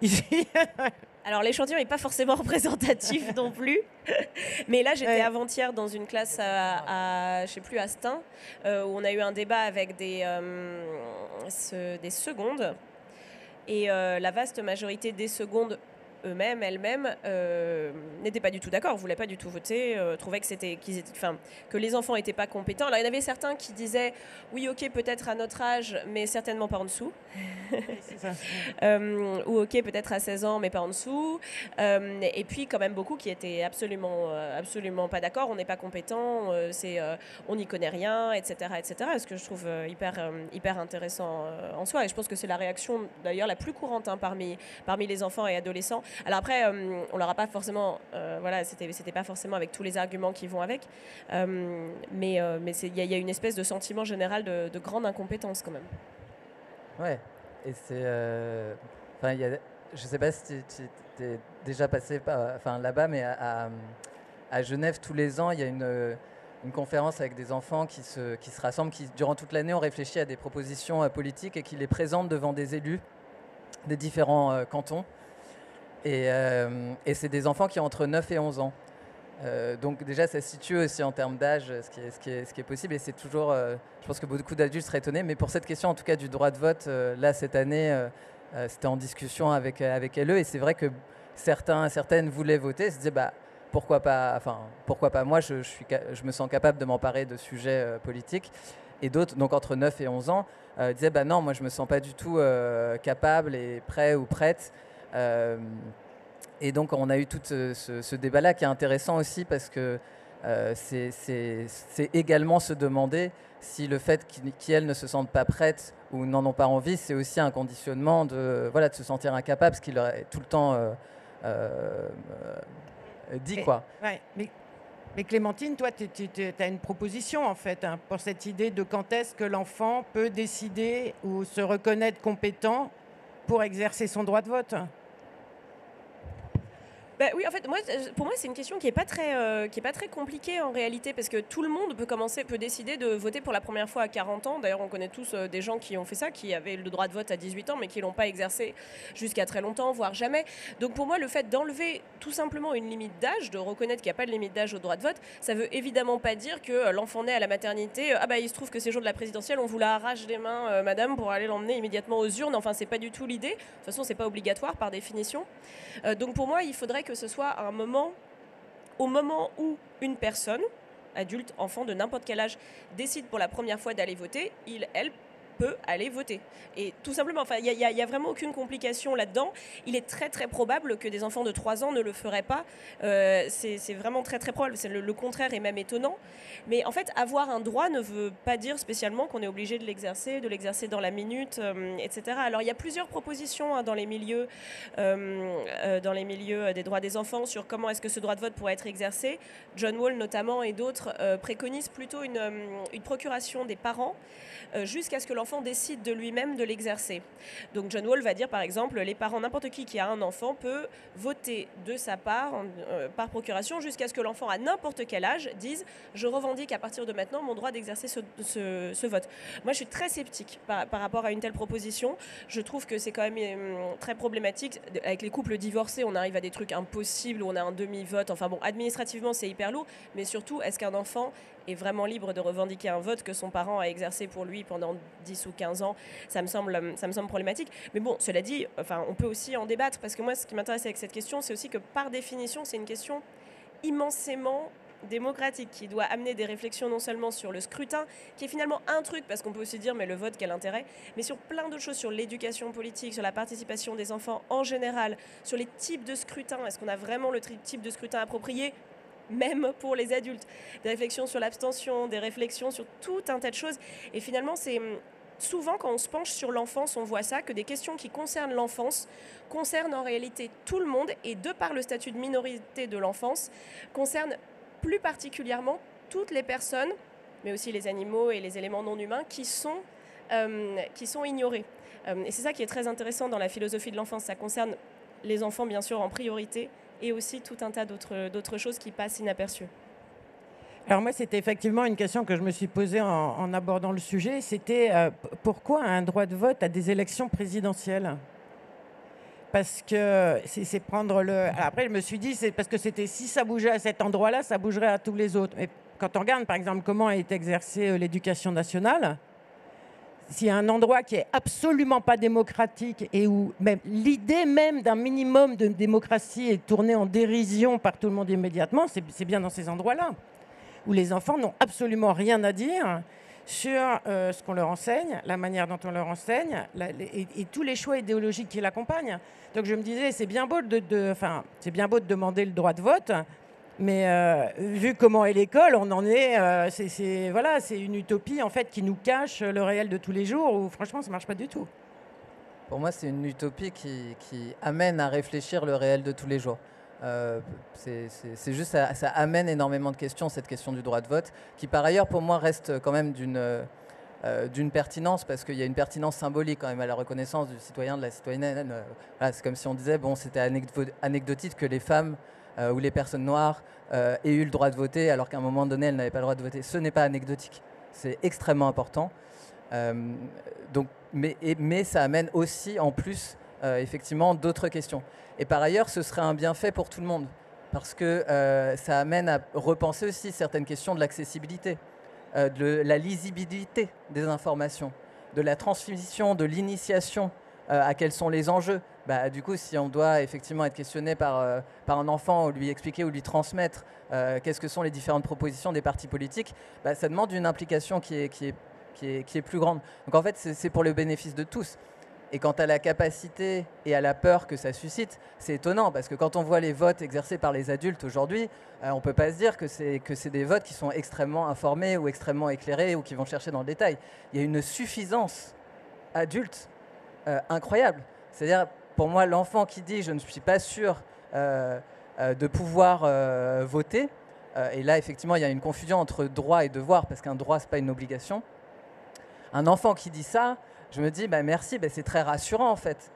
Ici. Alors l'échantillon n'est pas forcément représentatif non plus, mais là j'étais avant-hier dans une classe je sais plus, à Stein, où on a eu un débat avec des secondes, et la vaste majorité des secondes elles-mêmes, n'étaient pas du tout d'accord, ne voulaient pas du tout voter, trouvaient que les enfants n'étaient pas compétents. Alors il y en avait certains qui disaient oui, ok, peut-être à notre âge, mais certainement pas en dessous. C'est ça. Ou ok, peut-être à 16 ans, mais pas en dessous. Et puis quand même beaucoup qui étaient absolument pas d'accord, on n'est pas compétent, on n'y connaît rien, etc., etc. Ce que je trouve hyper intéressant en soi. Et je pense que c'est la réaction d'ailleurs la plus courante parmi les enfants et adolescents. Alors après, on leur a pas forcément, c'était pas forcément avec tous les arguments qui vont avec, mais il y a une espèce de sentiment général de grande incompétence quand même. Ouais, et c'est, je sais pas si tu es déjà passé là-bas, mais à Genève tous les ans, il y a une conférence avec des enfants qui se rassemblent, qui durant toute l'année ont réfléchi à des propositions politiques et qui les présentent devant des élus des différents cantons. Et c'est des enfants qui ont entre 9 et 11 ans. Donc déjà, ça se situe aussi en termes d'âge, ce qui est possible. Et c'est toujours, je pense que beaucoup d'adultes seraient étonnés. Mais pour cette question, en tout cas, du droit de vote, là, cette année, c'était en discussion avec LE. Et c'est vrai que certaines voulaient voter, se disaient, pourquoi pas moi, je me sens capable de m'emparer de sujets politiques. Et d'autres, donc entre 9 et 11 ans, disaient, non, moi, je me sens pas du tout capable et prêt ou prête. Et donc on a eu tout ce débat-là qui est intéressant aussi parce que c'est également se demander si le fait qu'elles ne se sentent pas prêtes ou n'en ont pas envie, c'est aussi un conditionnement de se sentir incapable, ce qui leur est tout le temps dit. Ouais, mais Clémentine, toi, tu as une proposition en fait pour cette idée de quand est-ce que l'enfant peut décider ou se reconnaître compétent pour exercer son droit de vote. Oui, en fait, pour moi, c'est une question qui est pas très compliquée en réalité, parce que tout le monde peut décider de voter pour la première fois à 40 ans. D'ailleurs, on connaît tous des gens qui ont fait ça, qui avaient le droit de vote à 18 ans, mais qui l'ont pas exercé jusqu'à très longtemps, voire jamais. Donc pour moi, le fait d'enlever tout simplement une limite d'âge, de reconnaître qu'il n'y a pas de limite d'âge au droit de vote, ça veut évidemment pas dire que l'enfant né à la maternité, il se trouve que c'est jour de la présidentielle, on vous la arrache des mains, madame, pour aller l'emmener immédiatement aux urnes. Enfin, c'est pas du tout l'idée. De toute façon, c'est pas obligatoire par définition. Donc pour moi, il faudrait que ce soit au moment où une personne, adulte, enfant de n'importe quel âge, décide pour la première fois d'aller voter, elle peut aller voter. Et tout simplement, il n'y a vraiment aucune complication là-dedans. Il est très très probable que des enfants de 3 ans ne le feraient pas. C'est vraiment très très probable. Le contraire est même étonnant. Mais en fait, avoir un droit ne veut pas dire spécialement qu'on est obligé de l'exercer dans la minute, etc. Alors il y a plusieurs propositions dans les milieux des droits des enfants sur comment est-ce que ce droit de vote pourrait être exercé. John Wall notamment et d'autres préconisent plutôt une procuration des parents jusqu'à ce que l'enfant décide de lui-même de l'exercer. Donc John Wall va dire par exemple, les parents, n'importe qui a un enfant peut voter de sa part par procuration jusqu'à ce que l'enfant à n'importe quel âge dise « je revendique à partir de maintenant mon droit d'exercer ce vote ». Moi je suis très sceptique par rapport à une telle proposition. Je trouve que c'est quand même très problématique. Avec les couples divorcés, on arrive à des trucs impossibles où on a un demi-vote. Enfin bon, administrativement c'est hyper lourd, mais surtout, est-ce qu'un enfant est vraiment libre de revendiquer un vote que son parent a exercé pour lui pendant 10 ou 15 ans? Ça me semble problématique. Mais bon, cela dit, on peut aussi en débattre, parce que moi, ce qui m'intéresse avec cette question, c'est aussi que par définition, c'est une question immensément démocratique qui doit amener des réflexions non seulement sur le scrutin, qui est finalement un truc, parce qu'on peut aussi dire mais le vote, quel intérêt, mais sur plein d'autres choses, sur l'éducation politique, sur la participation des enfants en général, sur les types de scrutin. Est-ce qu'on a vraiment le type de scrutin approprié, même pour les adultes? Des réflexions sur l'abstention, des réflexions sur tout un tas de choses. Et finalement, c'est souvent quand on se penche sur l'enfance, on voit ça, que des questions qui concernent l'enfance concernent en réalité tout le monde, et de par le statut de minorité de l'enfance, concernent plus particulièrement toutes les personnes, mais aussi les animaux et les éléments non humains qui sont ignorés. Et c'est ça qui est très intéressant dans la philosophie de l'enfance. Ça concerne les enfants, bien sûr, en priorité, et aussi tout un tas d'autres choses qui passent inaperçues. Alors moi, c'était effectivement une question que je me suis posée en abordant le sujet. C'était pourquoi un droit de vote à des élections présidentielles ? parce que c'est prendre le... Alors après, je me suis dit, c'est parce que si ça bougeait à cet endroit-là, ça bougerait à tous les autres. Mais quand on regarde, par exemple, comment a été exercée l'éducation nationale, s'il y a un endroit qui est absolument pas démocratique et où même l'idée même d'un minimum de démocratie est tournée en dérision par tout le monde immédiatement, c'est bien dans ces endroits-là, où les enfants n'ont absolument rien à dire sur ce qu'on leur enseigne, la manière dont on leur enseigne, et tous les choix idéologiques qui l'accompagnent. Donc je me disais, c'est bien beau c'est bien beau de demander le droit de vote, mais vu comment est l'école, on en est, c'est une utopie en fait qui nous cache le réel de tous les jours. Où franchement, ça marche pas du tout. Pour moi, c'est une utopie qui amène à réfléchir le réel de tous les jours. C'est juste, ça amène énormément de questions, cette question du droit de vote, qui par ailleurs pour moi reste quand même d'une pertinence, parce qu'il y a une pertinence symbolique quand même à la reconnaissance du citoyen, de la citoyenne. Voilà, c'est comme si on disait, bon, c'était anecdotique que les femmes ou les personnes noires aient eu le droit de voter, alors qu'à un moment donné, elles n'avaient pas le droit de voter. Ce n'est pas anecdotique, c'est extrêmement important. Mais ça amène aussi, en plus, effectivement, d'autres questions. Et par ailleurs, ce serait un bienfait pour tout le monde, parce que ça amène à repenser aussi certaines questions de l'accessibilité, de la lisibilité des informations, de la transmission, de l'initiation, à quels sont les enjeux. Du coup, si on doit effectivement être questionné par un enfant, ou lui expliquer ou lui transmettre qu'est-ce que sont les différentes propositions des partis politiques, ça demande une implication qui est plus grande. Donc en fait, c'est pour le bénéfice de tous. Et quant à la capacité et à la peur que ça suscite, c'est étonnant, parce que quand on voit les votes exercés par les adultes aujourd'hui, on ne peut pas se dire que c'est des votes qui sont extrêmement informés ou extrêmement éclairés ou qui vont chercher dans le détail. Il y a une suffisance adulte incroyable. C'est-à-dire, pour moi, l'enfant qui dit « je ne suis pas sûr de pouvoir voter », et là, effectivement, il y a une confusion entre droit et devoir, parce qu'un droit, ce n'est pas une obligation. Un enfant qui dit ça, je me dis, merci, c'est très rassurant en fait.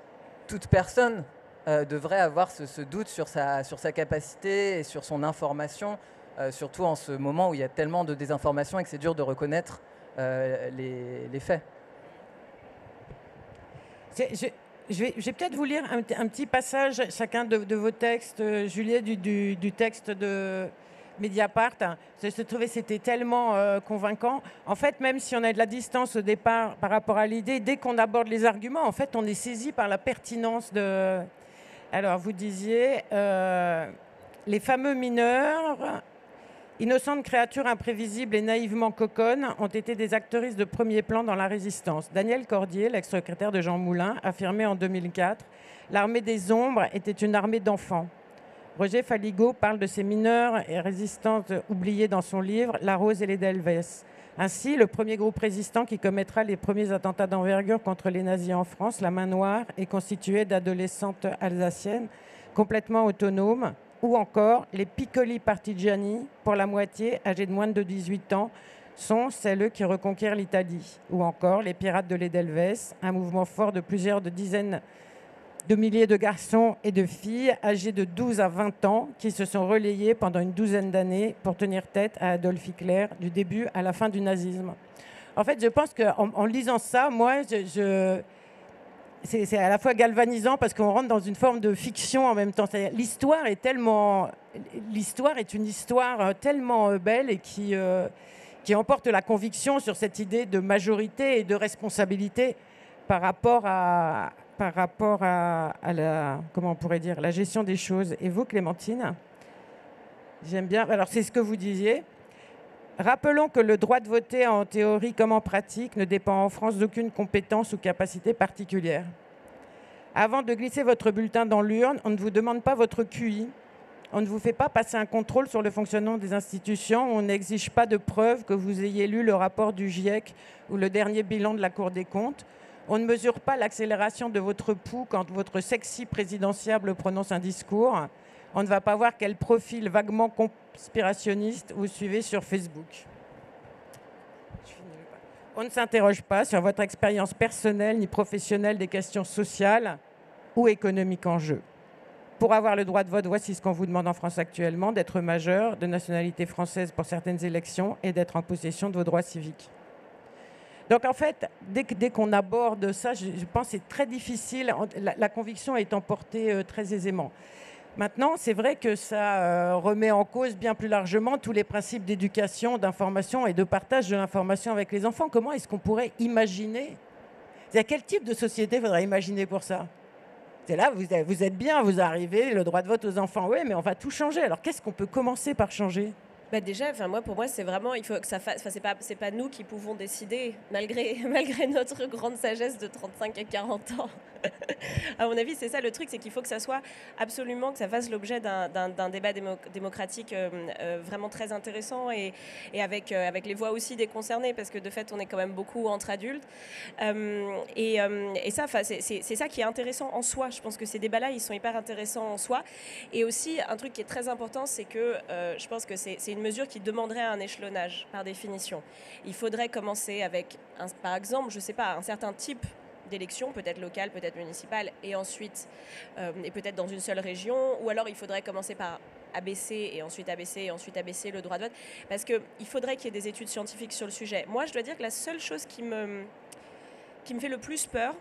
Toute personne devrait avoir ce doute sur sa capacité et sur son information, surtout en ce moment où il y a tellement de désinformation et que c'est dur de reconnaître les faits. Je vais peut-être vous lire un petit passage, chacun de vos textes, Juliette, du texte de Mediapart. Je trouvais que c'était tellement convaincant. En fait, même si on a de la distance au départ par rapport à l'idée, dès qu'on aborde les arguments, en fait, on est saisi par la pertinence de... Alors, vous disiez, les fameux mineurs, innocentes créatures imprévisibles et naïvement coconnes, ont été des actrices de premier plan dans la résistance. Daniel Cordier, l'ex-secrétaire de Jean Moulin, affirmait en 2004 « L'armée des ombres était une armée d'enfants ». Roger Faligot parle de ces mineurs et résistantes oubliées dans son livre « La Rose et les Delvès ». Ainsi, le premier groupe résistant qui commettra les premiers attentats d'envergure contre les nazis en France, la Main Noire, est constitué d'adolescentes alsaciennes complètement autonomes, ou encore les Piccoli Partigiani, pour la moitié âgés de moins de 18 ans, sont celles qui reconquièrent l'Italie. Ou encore les Pirates de l'Edelweiss, un mouvement fort de plusieurs dizaines de milliers de garçons et de filles âgés de 12 à 20 ans qui se sont relayés pendant une douzaine d'années pour tenir tête à Adolf Hitler du début à la fin du nazisme. En fait, je pense qu'en lisant ça, moi, c'est à la fois galvanisant parce qu'on rentre dans une forme de fiction en même temps. L'histoire est une histoire tellement belle et qui emporte la conviction sur cette idée de majorité et de responsabilité par rapport à la, comment on pourrait dire, la gestion des choses. Et vous, Clémentine, j'aime bien. Alors, c'est ce que vous disiez. Rappelons que le droit de voter en théorie comme en pratique ne dépend en France d'aucune compétence ou capacité particulière. Avant de glisser votre bulletin dans l'urne, on ne vous demande pas votre QI. On ne vous fait pas passer un contrôle sur le fonctionnement des institutions. On n'exige pas de preuves que vous ayez lu le rapport du GIEC ou le dernier bilan de la Cour des comptes. On ne mesure pas l'accélération de votre pouls quand votre sexy présidentiable prononce un discours. On ne va pas voir quel profil vaguement conspirationniste vous suivez sur Facebook. On ne s'interroge pas sur votre expérience personnelle ni professionnelle des questions sociales ou économiques en jeu. Pour avoir le droit de vote, voici ce qu'on vous demande en France actuellement, d'être majeur, de nationalité française pour certaines élections et d'être en possession de vos droits civiques. Donc en fait, dès qu'on aborde ça, je pense que c'est très difficile. La conviction est emportée très aisément. Maintenant, c'est vrai que ça remet en cause bien plus largement tous les principes d'éducation, d'information et de partage de l'information avec les enfants. Comment est-ce qu'on pourrait imaginer? Quel type de société faudrait imaginer pour ça? C'est là, vous êtes bien, vous arrivez, le droit de vote aux enfants, oui, mais on va tout changer. Alors qu'est-ce qu'on peut commencer par changer? Déjà, pour moi, c'est vraiment, il faut que ça fasse. C'est pas nous qui pouvons décider, malgré notre grande sagesse de 35 à 40 ans. À mon avis, c'est ça le truc, c'est qu'il faut que ça soit absolument, que ça fasse l'objet d'un débat démocratique vraiment très intéressant et avec les voix aussi des concernés, parce que de fait, on est quand même beaucoup entre adultes. Et ça, c'est ça qui est intéressant en soi. Je pense que ces débats-là, ils sont hyper intéressants en soi. Et aussi, un truc qui est très important, c'est que je pense que c'est une mesure qui demanderait un échelonnage, par définition. Il faudrait commencer avec, par exemple, je sais pas, un certain type d'élections, peut-être locales, peut-être municipales, et ensuite, et peut-être dans une seule région, ou alors il faudrait commencer par abaisser, et ensuite abaisser, et ensuite abaisser le droit de vote, parce qu'il faudrait qu'il y ait des études scientifiques sur le sujet. Moi, je dois dire que la seule chose qui me fait le plus peur,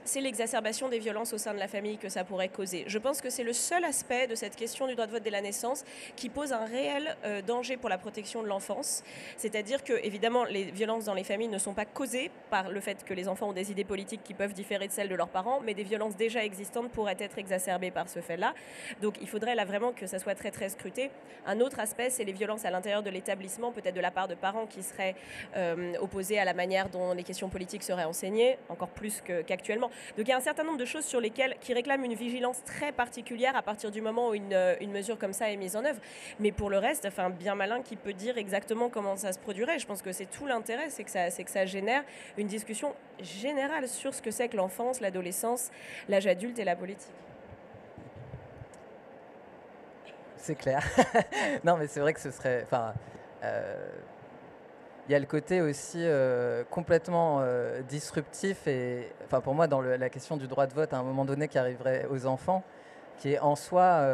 c'est l'exacerbation des violences au sein de la famille que ça pourrait causer. Je pense que c'est le seul aspect de cette question du droit de vote dès la naissance qui pose un réel danger pour la protection de l'enfance. C'est-à-dire que, évidemment, les violences dans les familles ne sont pas causées par le fait que les enfants ont des idées politiques qui peuvent différer de celles de leurs parents, mais des violences déjà existantes pourraient être exacerbées par ce fait-là. Donc il faudrait là vraiment que ça soit très très scruté. Un autre aspect, c'est les violences à l'intérieur de l'établissement, peut-être de la part de parents qui seraient opposés à la manière dont les questions politiques seraient enseignées, encore plus qu'actuellement. Donc il y a un certain nombre de choses sur lesquelles qui réclament une vigilance très particulière à partir du moment où une mesure comme ça est mise en œuvre. Mais pour le reste, bien malin qui peut dire exactement comment ça se produirait. Je pense que c'est tout l'intérêt, c'est que ça génère une discussion générale sur ce que c'est que l'enfance, l'adolescence, l'âge adulte et la politique. C'est clair. Non, mais c'est vrai que ce serait... Il y a le côté aussi complètement disruptif et, pour moi, dans la question du droit de vote, à un moment donné, qui arriverait aux enfants, qui est en soi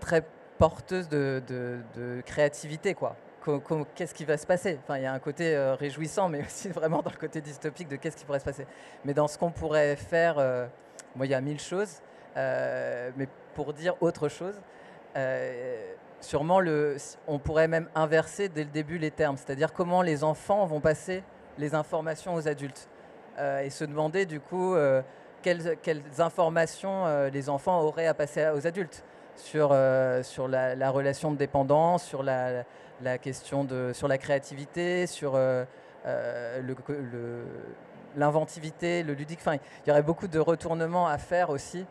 très porteuse de créativité, quoi. Qu'est-ce qui va se passer? Il y a un côté réjouissant, mais aussi vraiment dans le côté dystopique de qu'est-ce qui pourrait se passer. Mais dans ce qu'on pourrait faire, il y a 1000 choses, mais pour dire autre chose, sûrement, on pourrait même inverser dès le début les termes, c'est-à-dire comment les enfants vont passer les informations aux adultes et se demander du coup quelles informations les enfants auraient à passer aux adultes sur la relation de dépendance, sur la question sur la créativité, sur l'inventivité, le ludique. Il y aurait beaucoup de retournements à faire aussi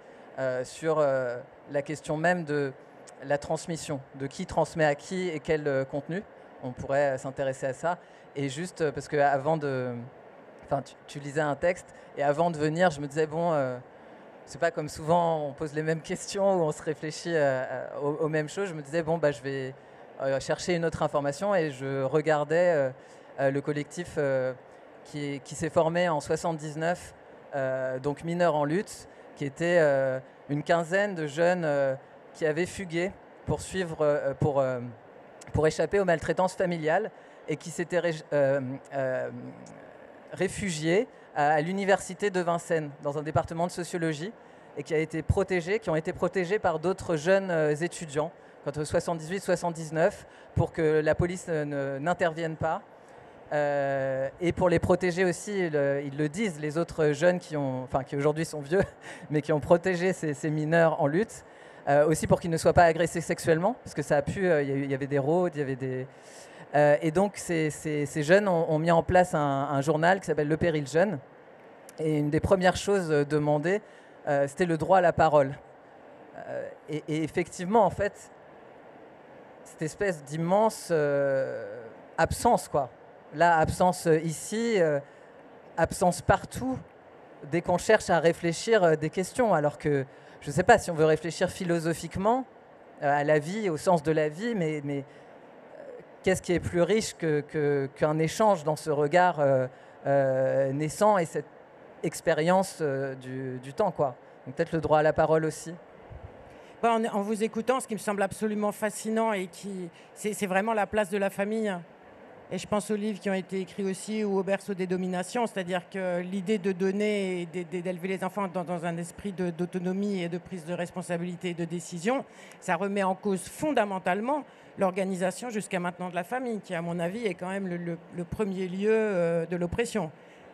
sur la question même de la transmission, de qui transmet à qui et quel contenu. On pourrait s'intéresser à ça. Et juste parce que avant de... tu lisais un texte et avant de venir, je me disais, c'est pas comme souvent on pose les mêmes questions ou on se réfléchit aux mêmes choses. Je me disais, je vais chercher une autre information et je regardais le collectif qui s'est formé en 79, donc Mineurs en lutte, qui était une quinzaine de jeunes qui avaient fugué pour échapper aux maltraitances familiales et qui s'étaient réfugiés à l'université de Vincennes, dans un département de sociologie, et qui ont été protégés par d'autres jeunes étudiants, entre 78-79, pour que la police n'intervienne pas. Et pour les protéger aussi, ils le disent, les autres jeunes qui aujourd'hui sont vieux, mais qui ont protégé ces mineurs en lutte. Aussi pour qu'ils ne soient pas agressés sexuellement, parce que ça a pu, il y avait des rôdes, il y avait des... et donc ces jeunes ont mis en place un journal qui s'appelle Le Péril Jeune. Et une des premières choses demandées, c'était le droit à la parole. Et effectivement, en fait, cette espèce d'immense absence, quoi. Là, absence ici, absence partout, dès qu'on cherche à réfléchir des questions, alors que je ne sais pas si on veut réfléchir philosophiquement à la vie, au sens de la vie, mais qu'est-ce qui est plus riche qu'un échange dans ce regard naissant et cette expérience du temps, quoi. Donc peut-être le droit à la parole aussi. En vous écoutant, ce qui me semble absolument fascinant et c'est vraiment la place de la famille. Et je pense aux livres qui ont été écrits aussi, ou au berceau des dominations, c'est-à-dire que l'idée de donner et d'élever les enfants dans un esprit d'autonomie et de prise de responsabilité et de décision, ça remet en cause fondamentalement l'organisation jusqu'à maintenant de la famille, qui à mon avis est quand même le premier lieu de l'oppression.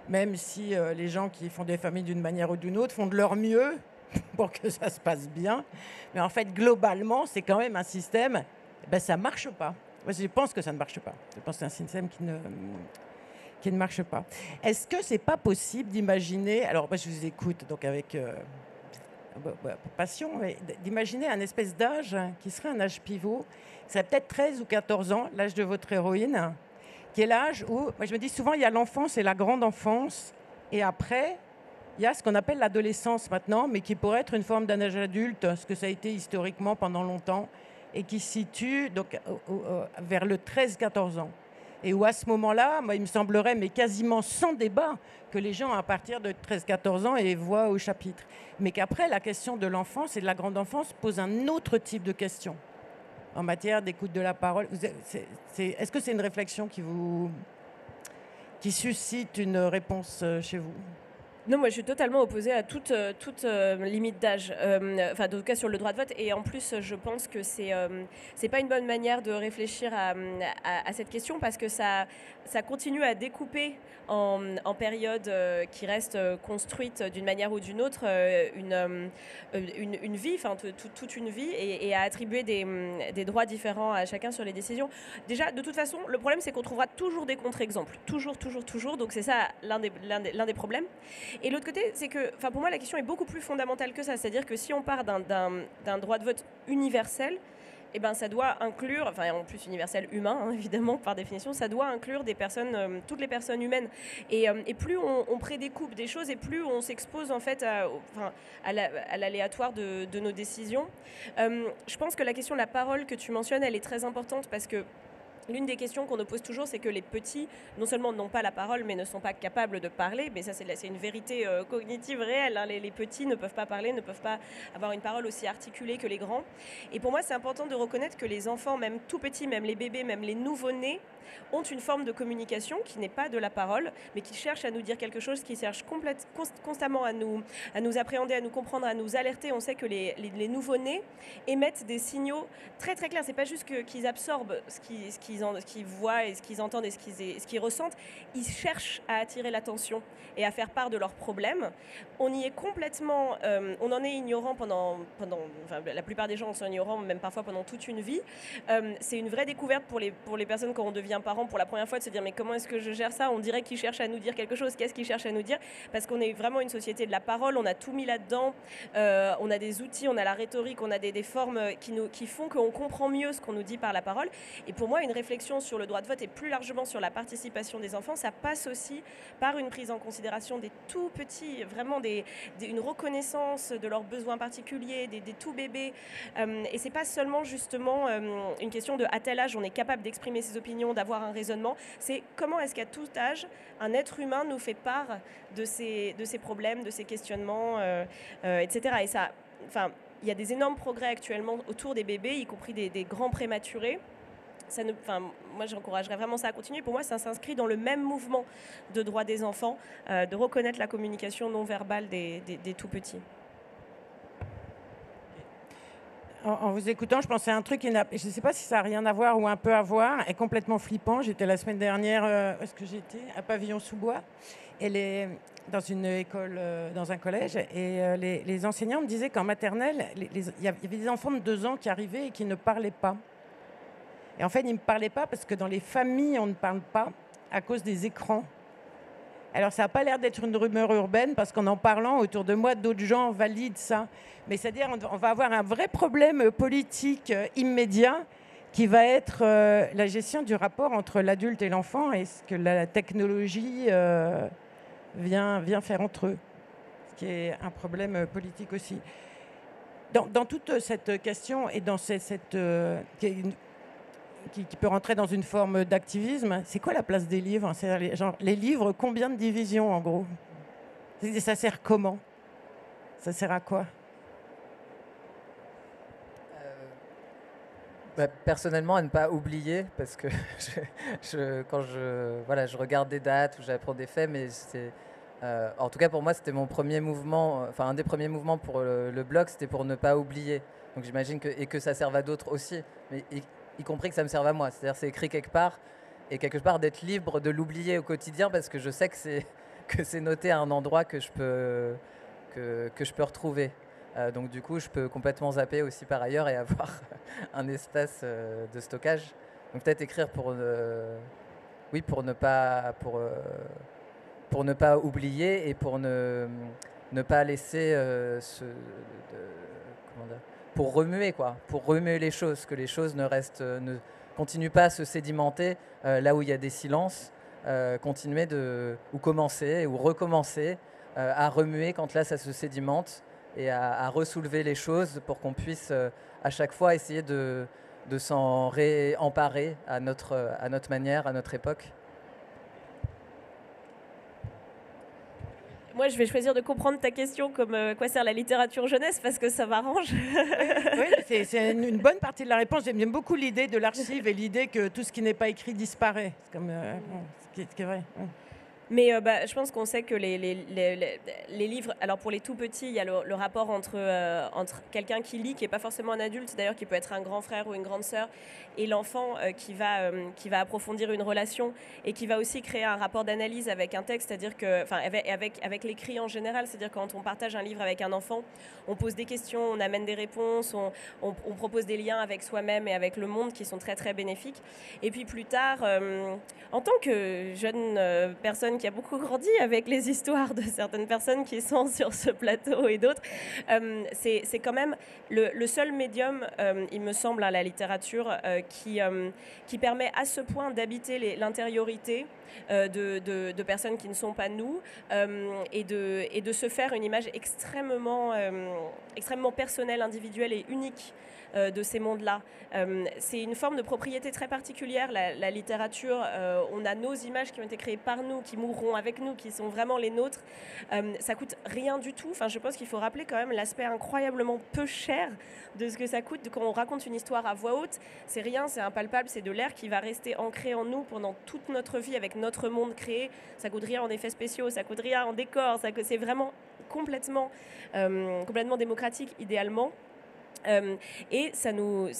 Même si les gens qui font des familles d'une manière ou d'une autre font de leur mieux pour que ça se passe bien. Mais en fait, globalement, c'est quand même un système, ça ne marche pas. Moi, je pense que ça ne marche pas. Je pense que c'est un système qui ne marche pas. Est-ce que c'est pas possible d'imaginer, alors moi je vous écoute donc avec passion, mais d'imaginer un espèce d'âge qui serait un âge pivot, qui serait peut-être 13 ou 14 ans, l'âge de votre héroïne, qui est l'âge où, moi je me dis souvent, il y a l'enfance et la grande enfance, et après, il y a ce qu'on appelle l'adolescence maintenant, mais qui pourrait être une forme d'un âge adulte, ce que ça a été historiquement pendant longtemps, et qui se situe donc, vers le 13-14 ans. Et où à ce moment-là, moi, il me semblerait, mais quasiment sans débat, que les gens à partir de 13-14 ans aient voix au chapitre. Mais qu'après, la question de l'enfance et de la grande enfance pose un autre type de question en matière d'écoute de la parole. Est-ce que c'est une réflexion qui suscite une réponse chez vous ? Non, moi je suis totalement opposée à toute limite d'âge, enfin en tout cas sur le droit de vote, et en plus je pense que c'est pas une bonne manière de réfléchir à cette question, parce que ça continue à découper en périodes qui restent construites d'une manière ou d'une autre une vie, enfin toute une vie, et à attribuer des droits différents à chacun sur les décisions. Déjà, de toute façon, le problème c'est qu'on trouvera toujours des contre-exemples, toujours, donc c'est ça l'un des problèmes. Et l'autre côté, c'est que, pour moi, la question est beaucoup plus fondamentale que ça. C'est-à-dire que si on part d'un droit de vote universel, eh ben, ça doit inclure, en plus universel humain, hein, évidemment, par définition, ça doit inclure des personnes, toutes les personnes humaines. Et plus on prédécoupe des choses, et plus on s'expose en fait à l'aléatoire de nos décisions. Je pense que la question de la parole que tu mentionnes, elle est très importante, parce que l'une des questions qu'on nous pose toujours, c'est que les petits, non seulement n'ont pas la parole, mais ne sont pas capables de parler. Mais ça, c'est une vérité cognitive réelle, hein. Les petits ne peuvent pas parler, ne peuvent pas avoir une parole aussi articulée que les grands. Et pour moi, c'est important de reconnaître que les enfants, même tout petits, même les bébés, même les nouveau-nés, ont une forme de communication qui n'est pas de la parole, mais qui cherche à nous dire quelque chose, qui cherche constamment à nous appréhender, à nous comprendre, à nous alerter. On sait que les nouveau-nés émettent des signaux très très clairs. C'est pas juste qu'ils absorbent ce qu'ils voient et ce qu'ils entendent et ce qu'ils ressentent. Ils cherchent à attirer l'attention et à faire part de leurs problèmes. On y est complètement, on en est ignorant pendant la plupart des gens en sont ignorants, même parfois pendant toute une vie. C'est une vraie découverte pour les personnes quand on devient parent pour la première fois, de se dire mais comment est-ce que je gère ça ? On dirait qu'ils cherchent à nous dire quelque chose. Qu'est-ce qu'ils cherchent à nous dire ? Parce qu'on est vraiment une société de la parole, on a tout mis là-dedans, on a des outils, on a la rhétorique, on a des formes qui font qu'on comprend mieux ce qu'on nous dit par la parole. Et pour moi, une réflexion sur le droit de vote et plus largement sur la participation des enfants, ça passe aussi par une prise en considération des tout petits, vraiment une reconnaissance de leurs besoins particuliers, des tout bébés. Et c'est pas seulement justement une question de à tel âge on est capable d'exprimer ses opinions, d'avoir un raisonnement. C'est comment est-ce qu'à tout âge un être humain nous fait part de ses problèmes, de ses questionnements, etc. Et ça, il y a des énormes progrès actuellement autour des bébés, y compris des grands prématurés. Moi, j'encouragerais vraiment ça à continuer. Pour moi, ça s'inscrit dans le même mouvement de droit des enfants, de reconnaître la communication non verbale des tout petits. En vous écoutant, je pensais à un truc, je ne sais pas si ça n'a rien à voir ou un peu à voir, est complètement flippant. J'étais la semaine dernière, où est-ce que j'étais ? À Pavillon-sous-Bois. Dans une école, dans un collège, et les enseignants me disaient qu'en maternelle, il y avait des enfants de 2 ans qui arrivaient et qui ne parlaient pas. Et en fait, ils ne me parlaient pas parce que dans les familles, on ne parle pas à cause des écrans. Alors, ça n'a pas l'air d'être une rumeur urbaine parce qu'en parlant autour de moi, d'autres gens valident ça. Mais c'est-à-dire on va avoir un vrai problème politique immédiat qui va être la gestion du rapport entre l'adulte et l'enfant et ce que la technologie vient faire entre eux, ce qui est un problème politique aussi. Dans toute cette question et dans qui peut rentrer dans une forme d'activisme, c'est quoi la place des livres ? Les livres, combien de divisions en gros ? Ça sert comment ? Ça sert à quoi ? Personnellement, à ne pas oublier, parce que quand je regarde des dates ou j'apprends des faits, mais en tout cas pour moi, c'était mon premier mouvement, enfin un des premiers mouvements pour le blog, c'était pour ne pas oublier. Donc j'imagine que ça serve à d'autres aussi, mais y compris que ça me serve à moi. C'est-à-dire c'est écrit quelque part, et quelque part d'être libre de l'oublier au quotidien, parce que je sais que c'est noté à un endroit que je peux retrouver. Donc du coup, je peux complètement zapper aussi par ailleurs et avoir un espace de stockage. Donc peut-être écrire pour ne pas oublier et pour ne pas laisser pour remuer quoi, pour remuer les choses, que les choses ne continuent pas à se sédimenter là où il y a des silences, continuer ou commencer ou recommencer à remuer quand là ça se sédimente, et à ressoulever les choses pour qu'on puisse à chaque fois essayer de s'en réemparer à notre manière, à notre époque. Moi, je vais choisir de comprendre ta question comme quoi sert la littérature jeunesse, parce que ça m'arrange. Oui, c'est une bonne partie de la réponse. J'aime beaucoup l'idée de l'archive et l'idée que tout ce qui n'est pas écrit disparaît. C'est comme ce qui est vrai. Mais je pense qu'on sait que les livres, alors pour les tout petits, il y a le rapport entre quelqu'un qui lit, qui n'est pas forcément un adulte, d'ailleurs qui peut être un grand frère ou une grande sœur, et l'enfant qui va approfondir une relation et qui va aussi créer un rapport d'analyse avec un texte, c'est-à-dire que, enfin, avec l'écrit en général, c'est-à-dire quand on partage un livre avec un enfant, on pose des questions, on amène des réponses, on propose des liens avec soi-même et avec le monde qui sont très très bénéfiques. Et puis plus tard, en tant que jeune personne qui a beaucoup grandi avec les histoires de certaines personnes qui sont sur ce plateau et d'autres, c'est quand même le seul médium, il me semble, la littérature, qui permet à ce point d'habiter l'intériorité de personnes qui ne sont pas nous, et de se faire une image extrêmement personnelle, individuelle et unique de ces mondes-là. C'est une forme de propriété très particulière, la littérature. On a nos images qui ont été créées par nous, qui mourront avec nous, qui sont vraiment les nôtres. Ça coûte rien du tout. Enfin, je pense qu'il faut rappeler quand même l'aspect incroyablement peu cher de ce que ça coûte quand on raconte une histoire à voix haute. C'est rien, c'est impalpable, c'est de l'air qui va rester ancré en nous pendant toute notre vie avec notre monde créé. Ça coûte rien en effets spéciaux, ça coûte rien en décor. C'est vraiment complètement démocratique idéalement. Et ça nous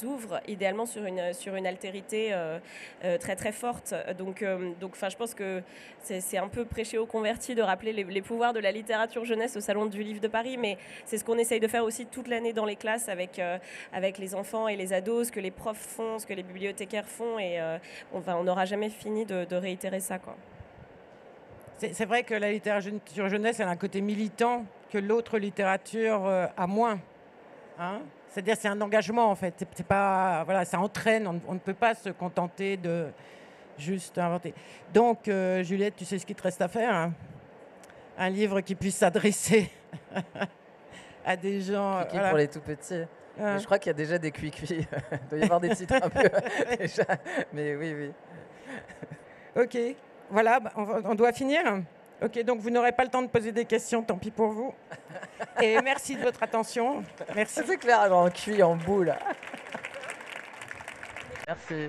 ouvre idéalement sur une altérité très très forte. Donc, je pense que c'est un peu prêcher aux convertis de rappeler les pouvoirs de la littérature jeunesse au Salon du Livre de Paris, mais c'est ce qu'on essaye de faire aussi toute l'année dans les classes avec les enfants et les ados, ce que les profs font, ce que les bibliothécaires font, et on n'aura jamais fini de réitérer ça, quoi. C'est vrai que la littérature jeunesse, elle a un côté militant que l'autre littérature a moins. Hein, c'est-à-dire c'est un engagement en fait, c'est pas, voilà, ça entraîne, on ne peut pas se contenter de juste inventer. Donc Juliette, tu sais ce qu'il te reste à faire, hein, un livre qui puisse s'adresser à des gens... Voilà. Pour les tout petits. Mais je crois qu'il y a déjà des cuits-cuits. Il doit y avoir des titres un peu déjà, mais oui. Ok, voilà, on doit finir. Ok, donc vous n'aurez pas le temps de poser des questions, tant pis pour vous. Et merci de votre attention. Merci. C'est clair, alors en cuit, en boule. Merci.